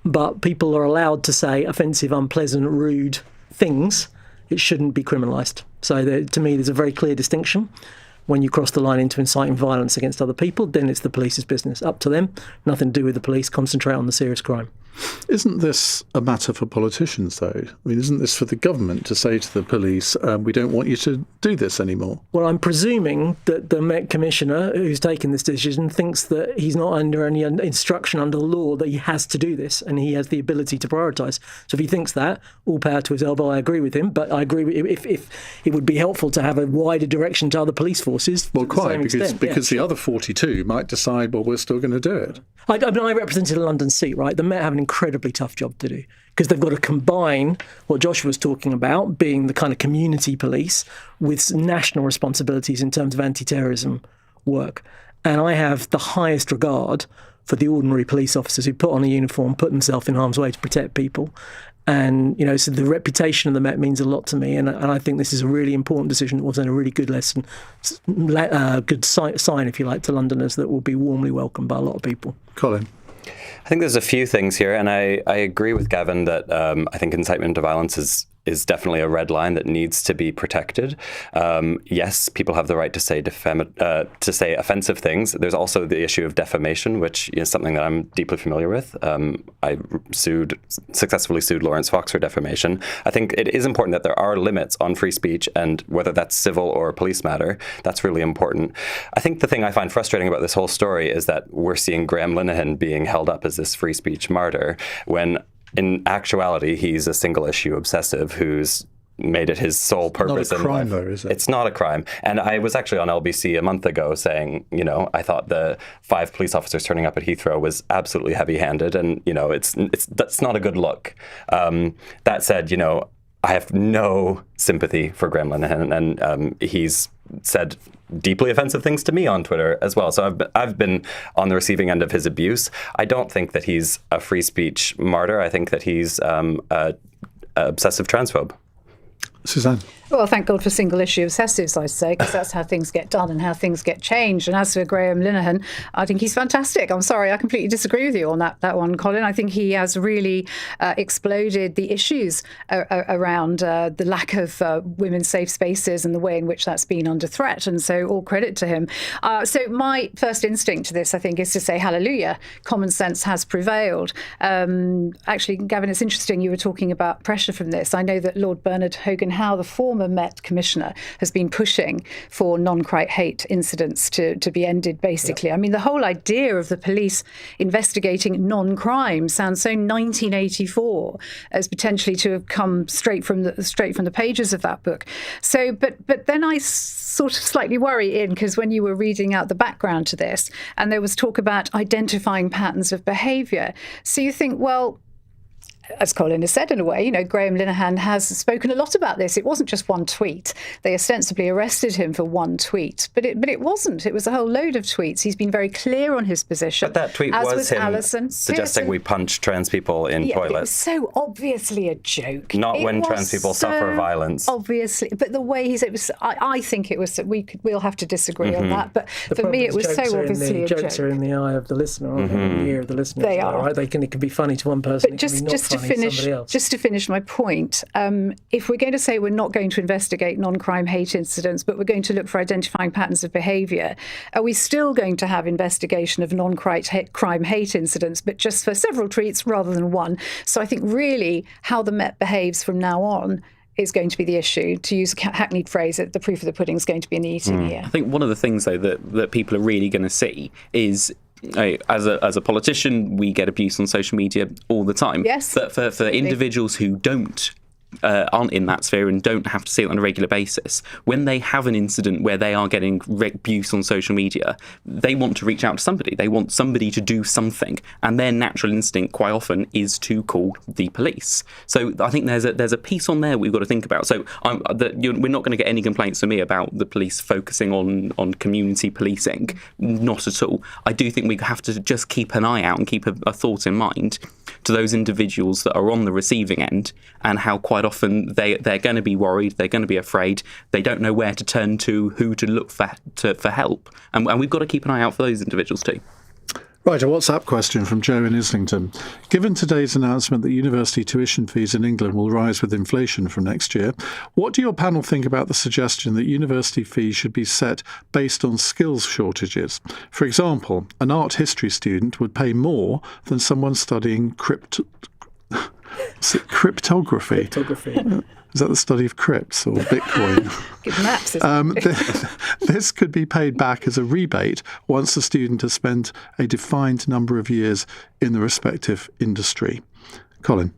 But people are allowed to say offensive, unpleasant, rude things. It shouldn't be criminalised. So to me, there's a very clear distinction. When you cross the line into inciting violence against other people, then it's the police's business. Up to them, nothing to do with the police. Concentrate on the serious crime. Isn't this a matter for politicians, though? I mean, isn't this for the government to say to the police, we don't want you to do this anymore? Well, I'm presuming that the Met Commissioner who's taken this decision thinks that he's not under any instruction under the law that he has to do this and he has the ability to prioritise. So if he thinks that, all power to his elbow, I agree with him. But I agree if it would be helpful to have a wider direction to other police forces. Well, quite, because the other 42 might decide, well, we're still going to do it. I represented a London seat, right? The Met have an incredibly tough job to do because they've got to combine what Joshua was talking about, being the kind of community police, with national responsibilities in terms of anti-terrorism work. And I have the highest regard for the ordinary police officers who put on a uniform, put themselves in harm's way to protect people. And, so the reputation of the Met means a lot to me. And I think this is a really important decision that will send a really good lesson, good sign, if you like, to Londoners that will be warmly welcomed by a lot of people. Colin? I think there's a few things here, and I agree with Gavin that I think incitement to violence is definitely a red line that needs to be protected. Yes, people have the right to say offensive things. There's also the issue of defamation, which is something that I'm deeply familiar with. I successfully sued Lawrence Fox for defamation. I think it is important that there are limits on free speech, and whether that's civil or a police matter, that's really important. I think the thing I find frustrating about this whole story is that we're seeing Graham Linehan being held up as this free speech martyr, when in actuality, he's a single-issue obsessive who's made it his sole purpose in life. It's not a crime, though, is it? It's not a crime. And I was actually on LBC a month ago saying, I thought the 5 police officers turning up at Heathrow was absolutely heavy-handed, and, that's not a good look. That said, I have no sympathy for Graham Linehan, and he's said deeply offensive things to me on Twitter as well. So I've been on the receiving end of his abuse. I don't think that he's a free speech martyr. I think that he's a obsessive transphobe. Suzanne? Well, thank God for single-issue obsessives, I say, because that's how things get done and how things get changed. And as for Graham Linehan, I think he's fantastic. I'm sorry, I completely disagree with you on that one, Colin. I think he has really exploded the issues around the lack of women's safe spaces and the way in which that's been under threat. And so all credit to him. So my first instinct to this, I think, is to say hallelujah. Common sense has prevailed. Actually, Gavin, it's interesting you were talking about pressure from this. I know that Lord Bernard Hogan-Howe, the former Met Commissioner, has been pushing for non-crime hate incidents to be ended, basically. I mean, the whole idea of the police investigating non-crime sounds so 1984 as potentially to have come straight from the pages of that book. So, but then I sort of slightly worry, Ian, because when you were reading out the background to this, and there was talk about identifying patterns of behaviour, so you think, well, as Colin has said, in a way, Graham Linehan has spoken a lot about this. It wasn't just one tweet. They ostensibly arrested him for one tweet, but it wasn't. It was a whole load of tweets. He's been very clear on his position. But that tweet was him Alison suggesting we punch trans people in toilets. It was so obviously a joke. Not when trans people suffer violence. Obviously, but the way he said it was, I think it was. We'll have to disagree on that. But for me, it was so obviously a joke. Jokes are in the eye of the listener, aren't they? In the ear of the listener. They are. Right? It can be funny to one person. But just to finish my point, if we're going to say we're not going to investigate non-crime hate incidents, but we're going to look for identifying patterns of behaviour, are we still going to have investigation of non-crime hate incidents, but just for several tweets rather than one? So I think really how the Met behaves from now on is going to be the issue. To use a hackneyed phrase, the proof of the pudding is going to be in the eating here. I think one of the things, though, that people are really going to see is as a politician, we get abuse on social media all the time. Yes. But for individuals who aren't in that sphere and don't have to see it on a regular basis, when they have an incident where they are getting abuse on social media, they want to reach out to somebody. They want somebody to do something, and their natural instinct quite often is to call the police. So I think there's a piece on there we've got to think about. So we're not going to get any complaints from me about the police focusing on community policing. Not at all. I do think we have to just keep an eye out and keep a thought in mind to those individuals that are on the receiving end, and how quite often they're going to be worried, they're going to be afraid, they don't know where to turn to, who to look for help, and we've got to keep an eye out for those individuals too. Right, a WhatsApp question from Joe in Islington. Given today's announcement that university tuition fees in England will rise with inflation from next year, what do your panel think about the suggestion that university fees should be set based on skills shortages? For example, an art history student would pay more than someone studying cryptography. Is that the study of crypts or Bitcoin? Good maps, isn't it? This could be paid back as a rebate once the student has spent a defined number of years in the respective industry. Colin?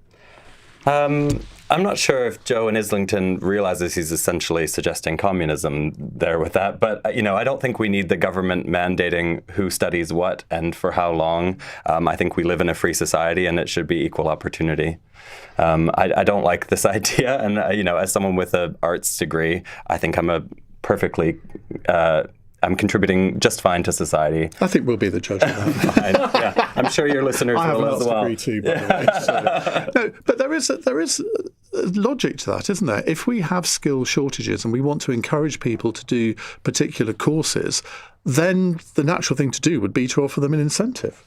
I'm not sure if Joe in Islington realizes he's essentially suggesting communism there with that, but I don't think we need the government mandating who studies what and for how long. I think we live in a free society and it should be equal opportunity. I don't like this idea, and as someone with an arts degree, I think I'm contributing just fine to society. I think we'll be the judge of that. Fine. Yeah. I'm sure your listeners will as well. I have an arts degree too, by the way. So. No, but there is logic to that, isn't there? If we have skill shortages and we want to encourage people to do particular courses, then the natural thing to do would be to offer them an incentive.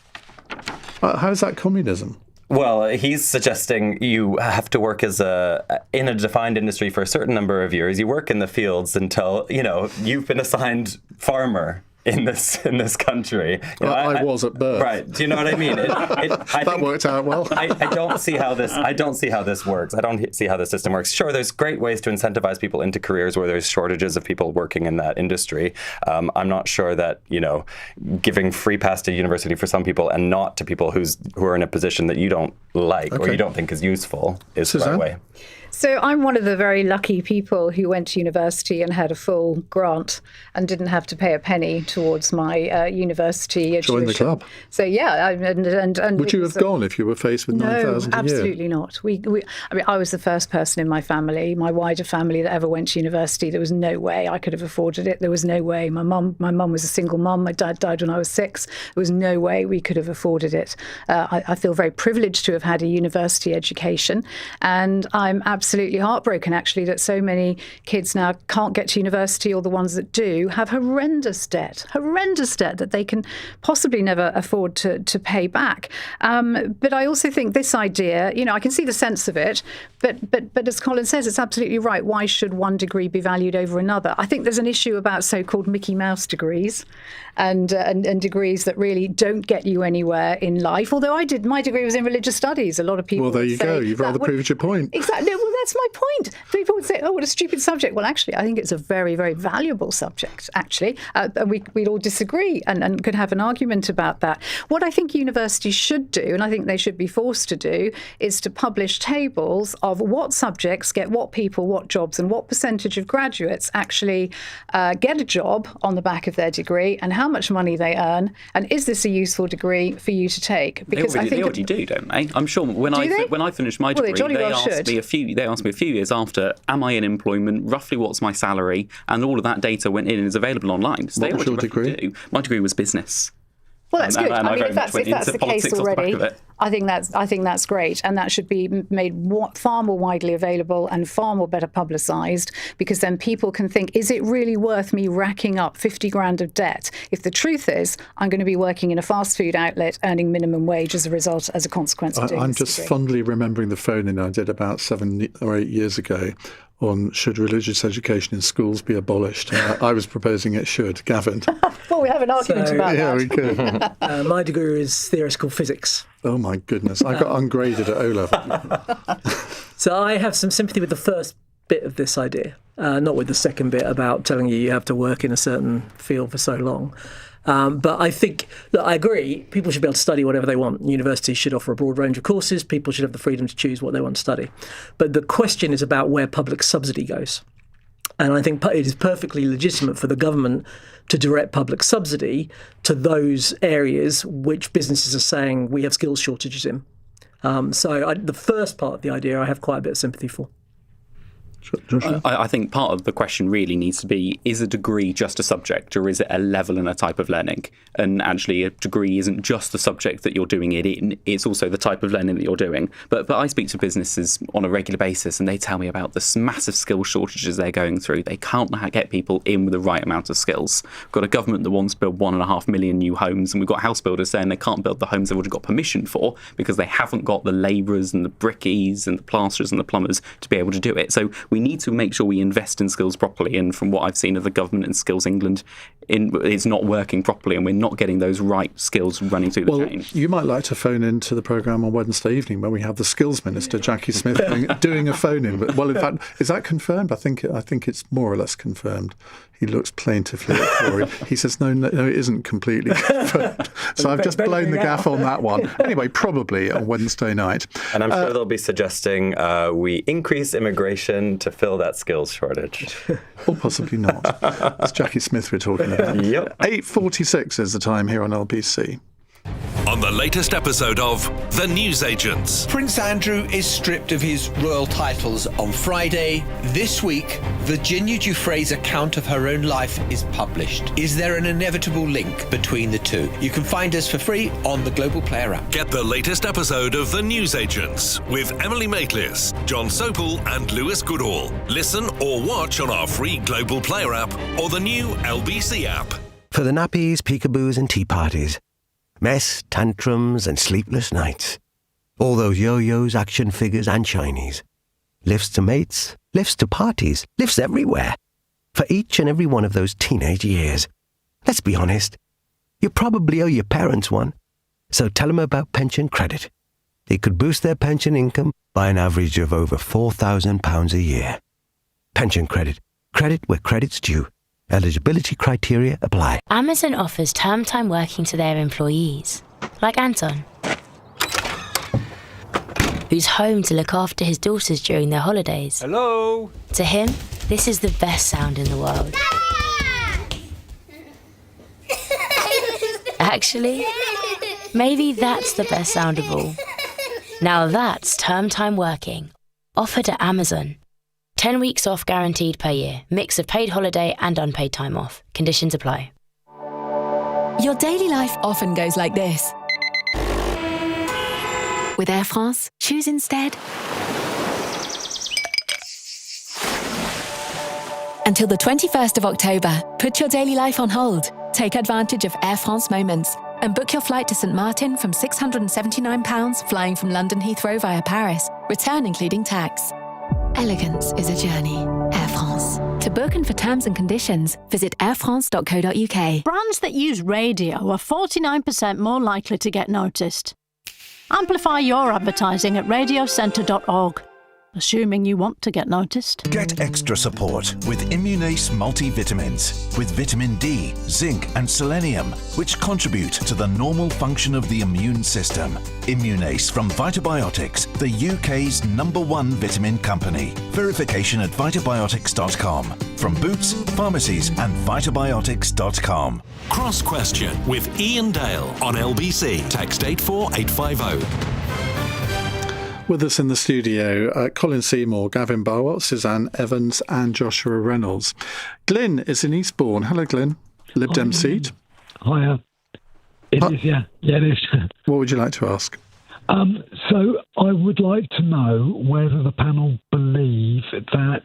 How is that communism? Well, he's suggesting you have to work in a defined industry for a certain number of years. You work in the fields until, you've been assigned farmer in this country. I was at birth. Right. Do you know what I mean? I think worked out well. I don't see how this works. I don't see how the system works. Sure, there's great ways to incentivize people into careers where there's shortages of people working in that industry. I'm not sure that, giving free pass to university for some people and not to people who are in a position that you don't like or you don't think is useful is Suzanne? the right way. So I'm one of the very lucky people who went to university and had a full grant and didn't have to pay a penny towards my university tuition. Join the club. So yeah, and would you have gone if you were faced with 9,000 a year? No, absolutely not. I was the first person in my family, my wider family, that ever went to university. There was no way I could have afforded it. There was no way. My mum was a single mum. My dad died when I was 6. There was no way we could have afforded it. I feel very privileged to have had a university education, and I'm absolutely heartbroken, actually, that so many kids now can't get to university, or the ones that do have horrendous debt that they can possibly never afford to pay back. But I also think this idea, I can see the sense of it, but as Colin says, it's absolutely right. Why should one degree be valued over another? I think there's an issue about so-called Mickey Mouse degrees and degrees that really don't get you anywhere in life. Although my degree was in religious studies. A lot of people Well, there you go. You've rather proved your point. Exactly. Well, that's my point. People would say, oh, what a stupid subject. Well, actually, I think it's a very, very valuable subject, actually. And we'd all disagree and could have an argument about that. What I think universities should do, and I think they should be forced to do, is to publish tables of what subjects get what people, what jobs, and what percentage of graduates actually get a job on the back of their degree, and how much money they earn, and is this a useful degree for you to take? Because they already do, don't they? I'm sure when I finished my degree, they asked me a few years after, am I in employment, roughly what's my salary, and all of that data went in and is available online. So what was your degree? My degree was business. Well, that's good. And I mean, if that's the case already, I think that's great, and that should be made far more widely available and far more better publicised, because then people can think, is it really worth me racking up 50 grand of debt if the truth is I'm going to be working in a fast food outlet earning minimum wage as a consequence of doing I'm this just degree. fondly remembering the phone-in I did about 7 or 8 years ago on should religious education in schools be abolished. I was proposing it should. Gavin? Well, we have an argument about that. Yeah, we could. My degree is theoretical physics. Oh, my goodness. I got ungraded at O-level. So I have some sympathy with the first bit of this idea. not with the second bit about telling you have to work in a certain field for so long. But I think that I agree, people should be able to study whatever they want. Universities should offer a broad range of courses. People should have the freedom to choose what they want to study. But the question is about where public subsidy goes. And I think it is perfectly legitimate for the government to direct public subsidy to those areas which businesses are saying we have skills shortages in. The first part of the idea I have quite a bit of sympathy for. I think part of the question really needs to be, is a degree just a subject, or is it a level and a type of learning? And actually, a degree isn't just the subject that you're doing it in, it's also the type of learning that you're doing. But I speak to businesses on a regular basis, and they tell me about the massive skill shortages they're going through. They can't get people in with the right amount of skills. We've got a government that wants to build 1.5 million new homes, and we've got house builders saying they can't build the homes they've already got permission for because they haven't got the labourers and the brickies and the plasterers and the plumbers to be able to do it. So we need to make sure we invest in skills properly, and from what I've seen of the government and Skills England, it's not working properly, and we're not getting those right skills running through the chain. You might like to phone into the programme on Wednesday evening when we have the Skills Minister, Jackie Smith, doing a phone-in. Well, in fact, is that confirmed? I think it's more or less confirmed. He looks plaintively at Corey. He says, no, it isn't completely confirmed. So I've just blown the gaff on that one. Anyway, probably on Wednesday night. And I'm sure they'll be suggesting we increase immigration to fill that skills shortage. Or possibly not. It's Jackie Smith we're talking about. Yep. 8:46 is the time here on LBC. On the latest episode of The Newsagents. Prince Andrew is stripped of his royal titles on Friday. This week, Virginia Giuffre's account of her own life is published. Is there an inevitable link between the two? You can find us for free on the Global Player app. Get the latest episode of The Newsagents with Emily Maitlis, John Sopel and Lewis Goodall. Listen or watch on our free Global Player app or the new LBC app. For the nappies, peekaboos and tea parties. Mess, tantrums and sleepless nights. All those yo-yos, action figures and shinies. Lifts to mates, lifts to parties, lifts everywhere. For each and every one of those teenage years. Let's be honest, you probably owe your parents one. So tell them about pension credit. It could boost their pension income by an average of over £4,000 a year. Pension credit. Credit where credit's due. Eligibility criteria apply. Amazon offers term time working to their employees, like Anton, who's home to look after his daughters during their holidays. Hello? To him, this is the best sound in the world. Actually, maybe that's the best sound of all. Now that's term time working, offered at Amazon. 10 weeks off guaranteed per year. Mix of paid holiday and unpaid time off. Conditions apply. Your daily life often goes like this. With Air France, choose instead. Until the 21st of October, put your daily life on hold. Take advantage of Air France Moments and book your flight to St. Martin from £679 flying from London Heathrow via Paris. Return including tax. Elegance is a journey. Air France. To book and for terms and conditions, visit airfrance.co.uk. Brands that use radio are 49% more likely to get noticed. Amplify your advertising at radiocentre.org. assuming you want to get noticed. Get extra support with Immunace multivitamins with vitamin D, zinc and selenium, which contribute to the normal function of the immune system. Immunace from Vitabiotics, the UK's #1 vitamin company. Verification at vitabiotics.com. From Boots, pharmacies and vitabiotics.com. Cross Question with Iain Dale on LBC. Text 84850. With us in the studio, Colin Seymour, Gavin Barwell, Suzanne Evans and Joshua Reynolds. Glyn is in Eastbourne. Hello, Glyn. Lib Dem seat. Hiya. It is, yeah. Yeah, it is. What would you like to ask? So I would like to know whether the panel believe that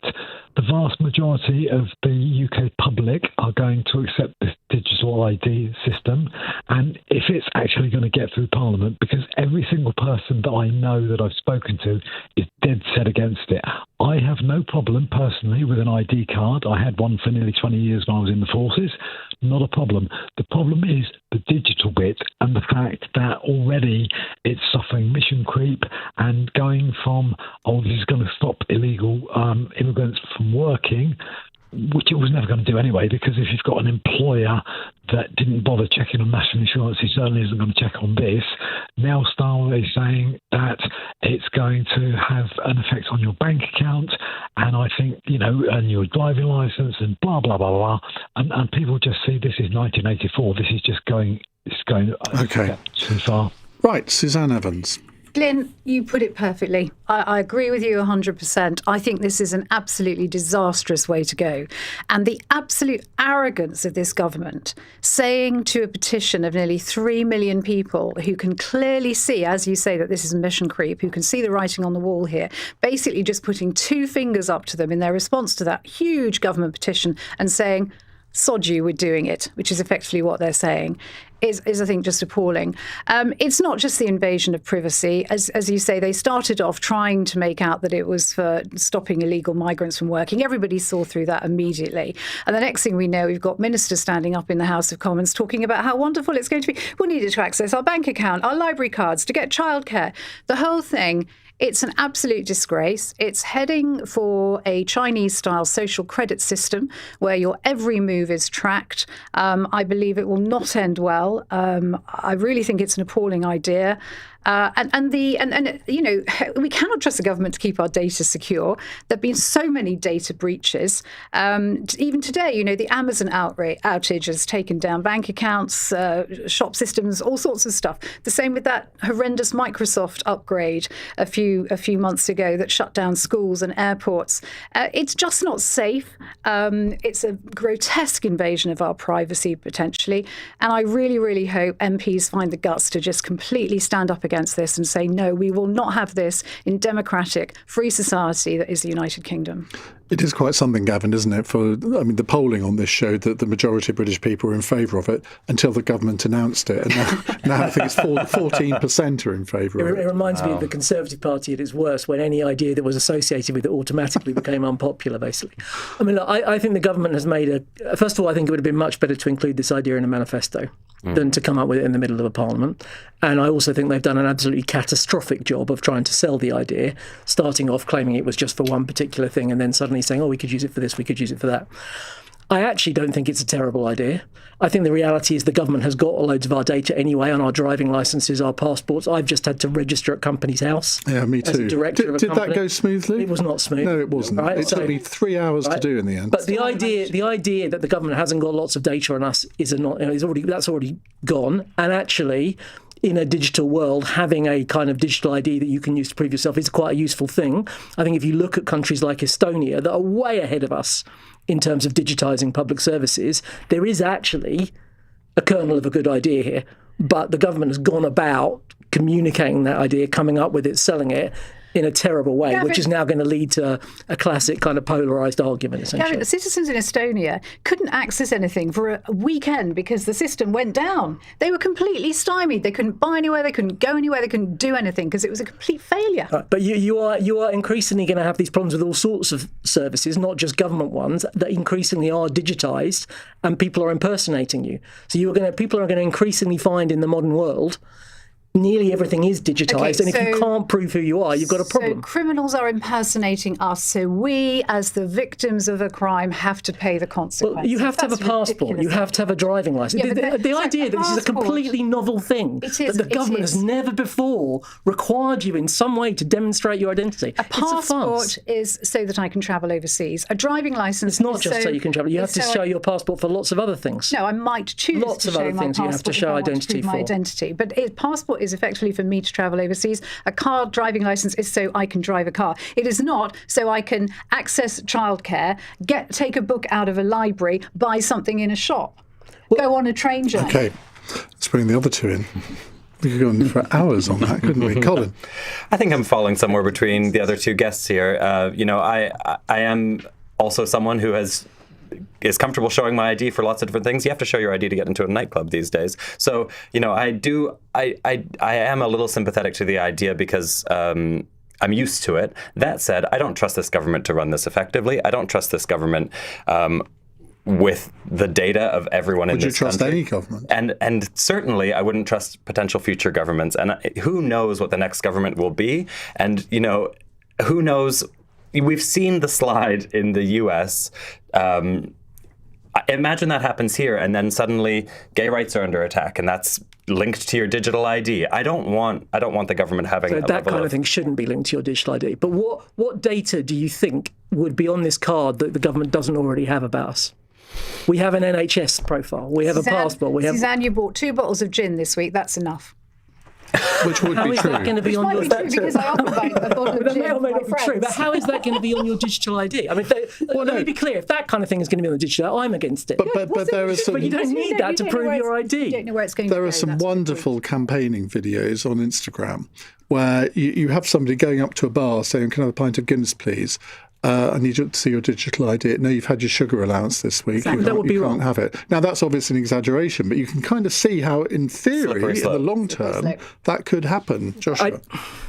the vast majority of the UK public are going to accept this digital ID system, and if it's actually going to get through Parliament, because every single person that I know that I've spoken to is dead set against it. I have no problem personally with an ID card. I had one for nearly 20 years when I was in the forces. not a problem. The problem is the digital bit and the fact that already it's suffering mission creep and going from, this is going to stop illegal immigrants from working, which it was never going to do anyway, because if you've got an employer that didn't bother checking on national insurance, he certainly isn't going to check on this. Now Starmer is saying that it's going to have an effect on your bank account, and I think, and your driving licence and blah, blah, blah, blah. And people just see this is 1984. This is just going okay. Too far. Right, Suzanne Evans. Glyn, you put it perfectly. I agree with you 100%. I think this is an absolutely disastrous way to go. And the absolute arrogance of this government saying to a petition of nearly 3 million people who can clearly see, as you say, that this is mission creep, who can see the writing on the wall here, basically just putting 2 fingers up to them in their response to that huge government petition and saying, sod you, we're doing it, which is effectively what they're saying, is I think, just appalling. It's not just the invasion of privacy. As you say, they started off trying to make out that it was for stopping illegal migrants from working. Everybody saw through that immediately. And the next thing we know, we've got ministers standing up in the House of Commons talking about how wonderful it's going to be. We needed to access our bank account, our library cards, to get childcare. The whole thing. It's an absolute disgrace. It's heading for a Chinese-style social credit system where your every move is tracked. I believe it will not end well. I really think it's an appalling idea. We cannot trust the government to keep our data secure. There have been so many data breaches. Even today, the Amazon outage has taken down bank accounts, shop systems, all sorts of stuff. The same with that horrendous Microsoft upgrade a few months ago that shut down schools and airports. It's just not safe. It's a grotesque invasion of our privacy, potentially. And I really, really hope MPs find the guts to just completely stand up against this and say, no, we will not have this in democratic, free society that is the United Kingdom. It is quite something, Gavin, isn't it? The polling on this showed that the majority of British people were in favour of it until the government announced it. And now I think it's 14% are in favour of it. It reminds me of the Conservative Party at its worst, when any idea that was associated with it automatically became unpopular, basically. I think the government has made first of all, I think it would have been much better to include this idea in a manifesto than to come up with it in the middle of a parliament. And I also think they've done an absolutely catastrophic job of trying to sell the idea, starting off claiming it was just for one particular thing and then suddenly saying, we could use it for this, we could use it for that. I actually don't think it's a terrible idea. I think the reality is the government has got loads of our data anyway on our driving licences, our passports. I've just had to register at company's house. Yeah, me too. As a director of a company. Did that go smoothly? It was not smooth. No, it wasn't. Right? It took me 3 hours to do in the end. But the idea that the government hasn't got lots of data on us is already gone. And actually, in a digital world, having a kind of digital ID that you can use to prove yourself is quite a useful thing. I think if you look at countries like Estonia that are way ahead of us in terms of digitising public services, there is actually a kernel of a good idea here. But the government has gone about communicating that idea, coming up with it, selling it in a terrible way, Gavin, which is now going to lead to a classic kind of polarised argument, essentially. Gavin, the citizens in Estonia couldn't access anything for a weekend because the system went down. They were completely stymied. They couldn't buy anywhere, they couldn't go anywhere, they couldn't do anything because it was a complete failure. Right, but you are increasingly going to have these problems with all sorts of services, not just government ones, that increasingly are digitised and people are impersonating you. So people are going to increasingly find in the modern world nearly everything is digitised, and if you can't prove who you are, you've got a problem. So criminals are impersonating us, so we, as the victims of a crime, have to pay the consequences. Well, you have to have a passport, you have to have a driving licence. Yeah, the idea that this is a completely novel thing, that the government has never before required you in some way to demonstrate your identity. A passport is so that I can travel overseas. A driving licence It's not just so you can travel. You have to show your passport for lots of other things. No, I might choose lots to of show other my things you have to show identity for. My identity. But a passport is effectively for me to travel overseas. A car driving licence is so I can drive a car. It is not so I can access childcare, take a book out of a library, buy something in a shop, go on a train journey. OK, let's bring the other two in. We could go on for hours on that, couldn't we? Colin? I think I'm falling somewhere between the other two guests here. I am also someone who is comfortable showing my ID for lots of different things. You have to show your ID to get into a nightclub these days. So, I am a little sympathetic to the idea because I'm used to it. That said, I don't trust this government to run this effectively. I don't trust this government with the data of everyone in this country. Would you trust any government? And certainly I wouldn't trust potential future governments. And who knows what the next government will be? And, who knows? We've seen the slide in the US. Imagine that happens here, and then suddenly gay rights are under attack, and that's linked to your digital ID. I don't want the government having that kind of thing shouldn't be linked to your digital ID. But what data do you think would be on this card that the government doesn't already have about us? We have an NHS profile. We have a passport. Suzanne, you bought 2 bottles of gin this week. That's enough. Which would how be is true. That going to be on your because I often buy a bottle of gin for my friends. True, but how is that going to be on your digital ID? I mean, let me be clear. If that kind of thing is going to be on the digital, I'm against it. But there are some. But you don't need that to prove your ID. You don't know where it's going. There are some wonderful campaigning videos on Instagram where you have somebody going up to a bar saying, "Can I have a pint of Guinness, please? I need you to see your digital ID. No, you've had your sugar allowance this week. Exactly. You can't have it." Now, that's obviously an exaggeration, but you can kind of see how, in theory, in the long term, that could happen. Joshua?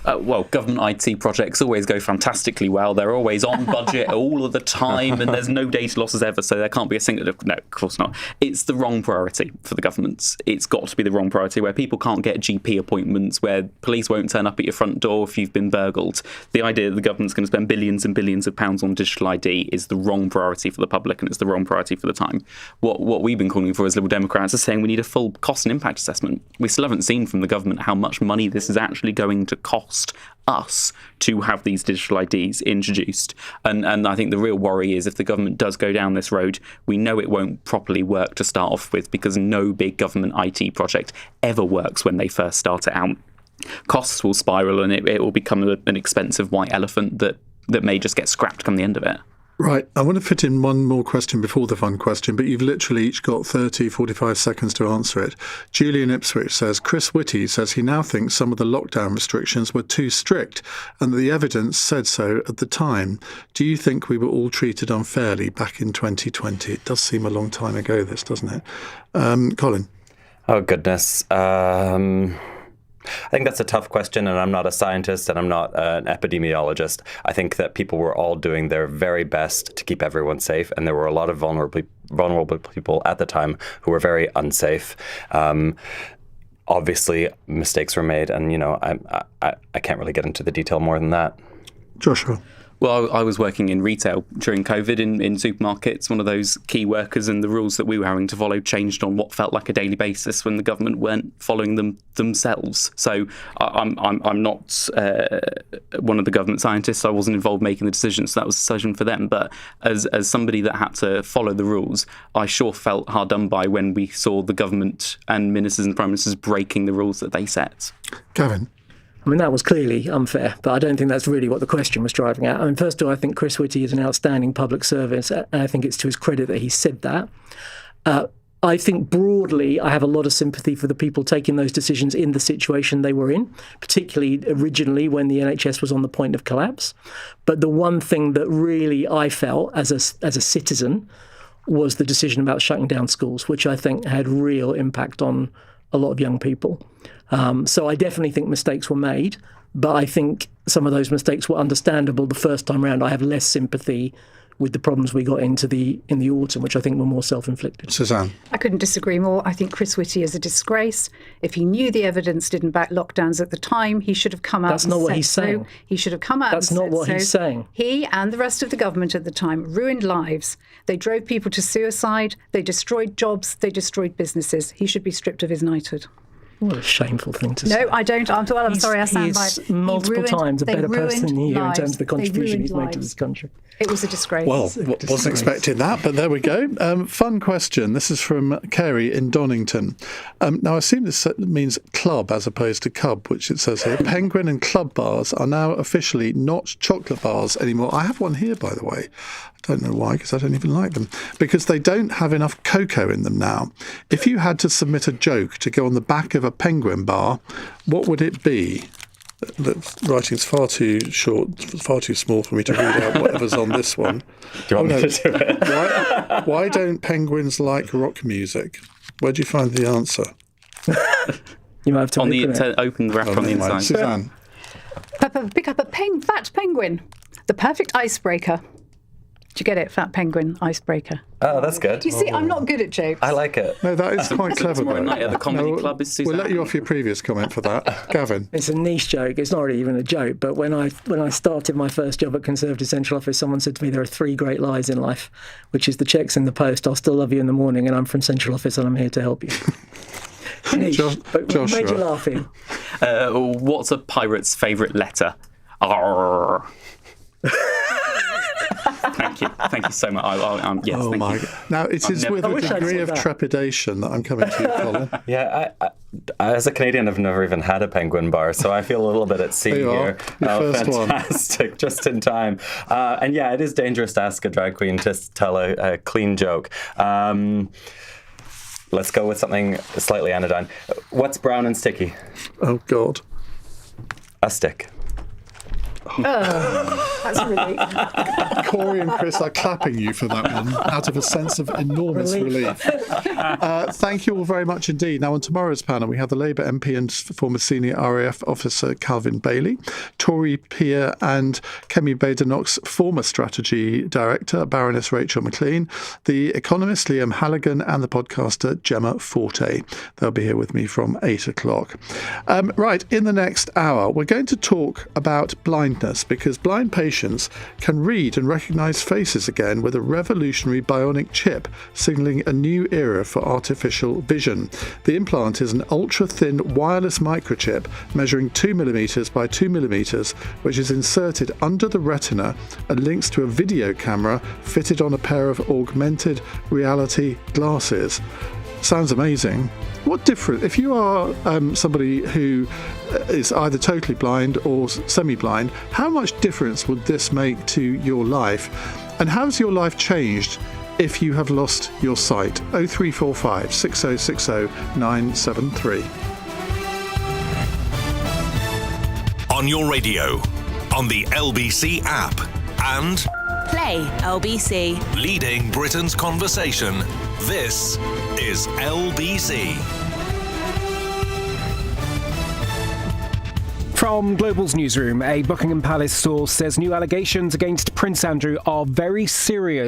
Well, government IT projects always go fantastically well. They're always on budget all of the time, and there's no data losses ever, so there can't be a single... No, of course not. It's the wrong priority for the governments. It's got to be the wrong priority, where people can't get GP appointments, where police won't turn up at your front door if you've been burgled. The idea that the government's going to spend billions and billions of pounds on digital ID is the wrong priority for the public, and it's the wrong priority for the time. What we've been calling for as Liberal Democrats is saying we need a full cost and impact assessment. We still haven't seen from the government how much money this is actually going to cost us to have these digital IDs introduced. And I think the real worry is if the government does go down this road, we know it won't properly work to start off with, because no big government IT project ever works when they first start it out. Costs will spiral, and it will become an expensive white elephant that may just get scrapped come the end of it. Right. I want to fit in one more question before the fun question, but you've literally each got 30, 45 seconds to answer it. Julian Ipswich says, Chris Whitty says he now thinks some of the lockdown restrictions were too strict and that the evidence said so at the time. Do you think we were all treated unfairly back in 2020? It does seem a long time ago, this, doesn't it? Colin? Oh, goodness. I think that's a tough question, and I'm not a scientist and I'm not an epidemiologist. I think that people were all doing their very best to keep everyone safe, and there were a lot of vulnerable people at the time who were very unsafe. Obviously, mistakes were made, and I can't really get into the detail more than that. Joshua? Well, I was working in retail during COVID in supermarkets, one of those key workers, and the rules that we were having to follow changed on what felt like a daily basis when the government weren't following them themselves. So I'm not one of the government scientists. I wasn't involved making the decisions, so that was a decision for them. But as somebody that had to follow the rules, I sure felt hard done by when we saw the government and ministers and prime ministers breaking the rules that they set. Gavin? I mean, that was clearly unfair, but I don't think that's really what the question was driving at. I mean, first of all, I think Chris Whitty is an outstanding public servant, and I think it's to his credit that he said that. I think broadly, I have a lot of sympathy for the people taking those decisions in the situation they were in, particularly originally when the NHS was on the point of collapse. But the one thing that really I felt as a citizen was the decision about shutting down schools, which I think had real impact on a lot of young people. So I definitely think mistakes were made, but I think some of those mistakes were understandable the first time round. I have less sympathy with the problems we got in the autumn, which I think were more self-inflicted. Suzanne? I couldn't disagree more. I think Chris Whitty is a disgrace. If he knew the evidence didn't back lockdowns at the time, he should have come out and said so. That's not what he's saying. He should have come out and said so. That's not what he's saying. He and the rest of the government at the time ruined lives. They drove people to suicide. They destroyed jobs. They destroyed businesses. He should be stripped of his knighthood. What a shameful thing to say. No, I don't. I'm sorry, I stand by. He's multiple times a better person than you in terms of the contribution he's made to this country. It was a disgrace. Well, wasn't expecting that, but there we go. Fun question. This is from Kerry in Donington. Now, I assume this means club as opposed to cub, which it says here. Penguin and club bars are now officially not chocolate bars anymore. I have one here, by the way. I don't know why, because I don't even like them. Because they don't have enough cocoa in them now. If you had to submit a joke to go on the back of a Penguin bar, what would it be? The writing's far too short, far too small for me to read out whatever's on this one. Do you want me to do it? Why don't penguins like rock music? Where do you find the answer? You might have to open the wrap on the inside. Suzanne? Pick up a fat penguin. The perfect icebreaker. Did you get it? Fat penguin icebreaker. Oh, that's good. You see, I'm not good at jokes. I like it. No, that is quite clever. Tomorrow night at the comedy club is Suzanne. We'll let you off your previous comment for that. Gavin. It's a niche joke. It's not really even a joke. But when I started my first job at Conservative Central Office, someone said to me, there are 3 great lies in life, which is the checks in the post, I'll still love you in the morning, and I'm from Central Office and I'm here to help you. Niche, but what made you laugh, Ian? What's a pirate's favourite letter? Arr. Thank you so much. Yes, oh thank my you. God. Now, it is with a degree of trepidation that I'm coming to you, Colin. Yeah, I, as a Canadian, I've never even had a penguin bar, so I feel a little bit at sea here. Your first fantastic, one. Just in time. And yeah, it is dangerous to ask a drag queen to tell a clean joke. Let's go with something slightly anodyne. What's brown and sticky? Oh, God. A stick. Oh, that's a relief. Corey and Chris are clapping you for that one out of a sense of enormous relief. Thank you all very much indeed. Now, on tomorrow's panel, we have the Labour MP and former senior RAF officer Calvin Bailey, Tory peer and Kemi Badenoch's former strategy director, Baroness Rachel McLean, the economist Liam Halligan, and the podcaster Gemma Forte. They'll be here with me from 8 o'clock. Right, in the next hour, we're going to talk about blindness, because blind patients can read and recognise faces again with a revolutionary bionic chip signalling a new era for artificial vision. The implant is an ultra-thin wireless microchip measuring 2mm by 2mm, which is inserted under the retina and links to a video camera fitted on a pair of augmented reality glasses. Sounds amazing. What difference, if you are somebody who is either totally blind or semi-blind, how much difference would this make to your life? And how has your life changed if you have lost your sight? 0345 6060 973. On your radio, on the LBC app, and Play LBC. leading Britain's conversation. This is LBC. From Global's newsroom, a Buckingham Palace source says new allegations against Prince Andrew are very serious.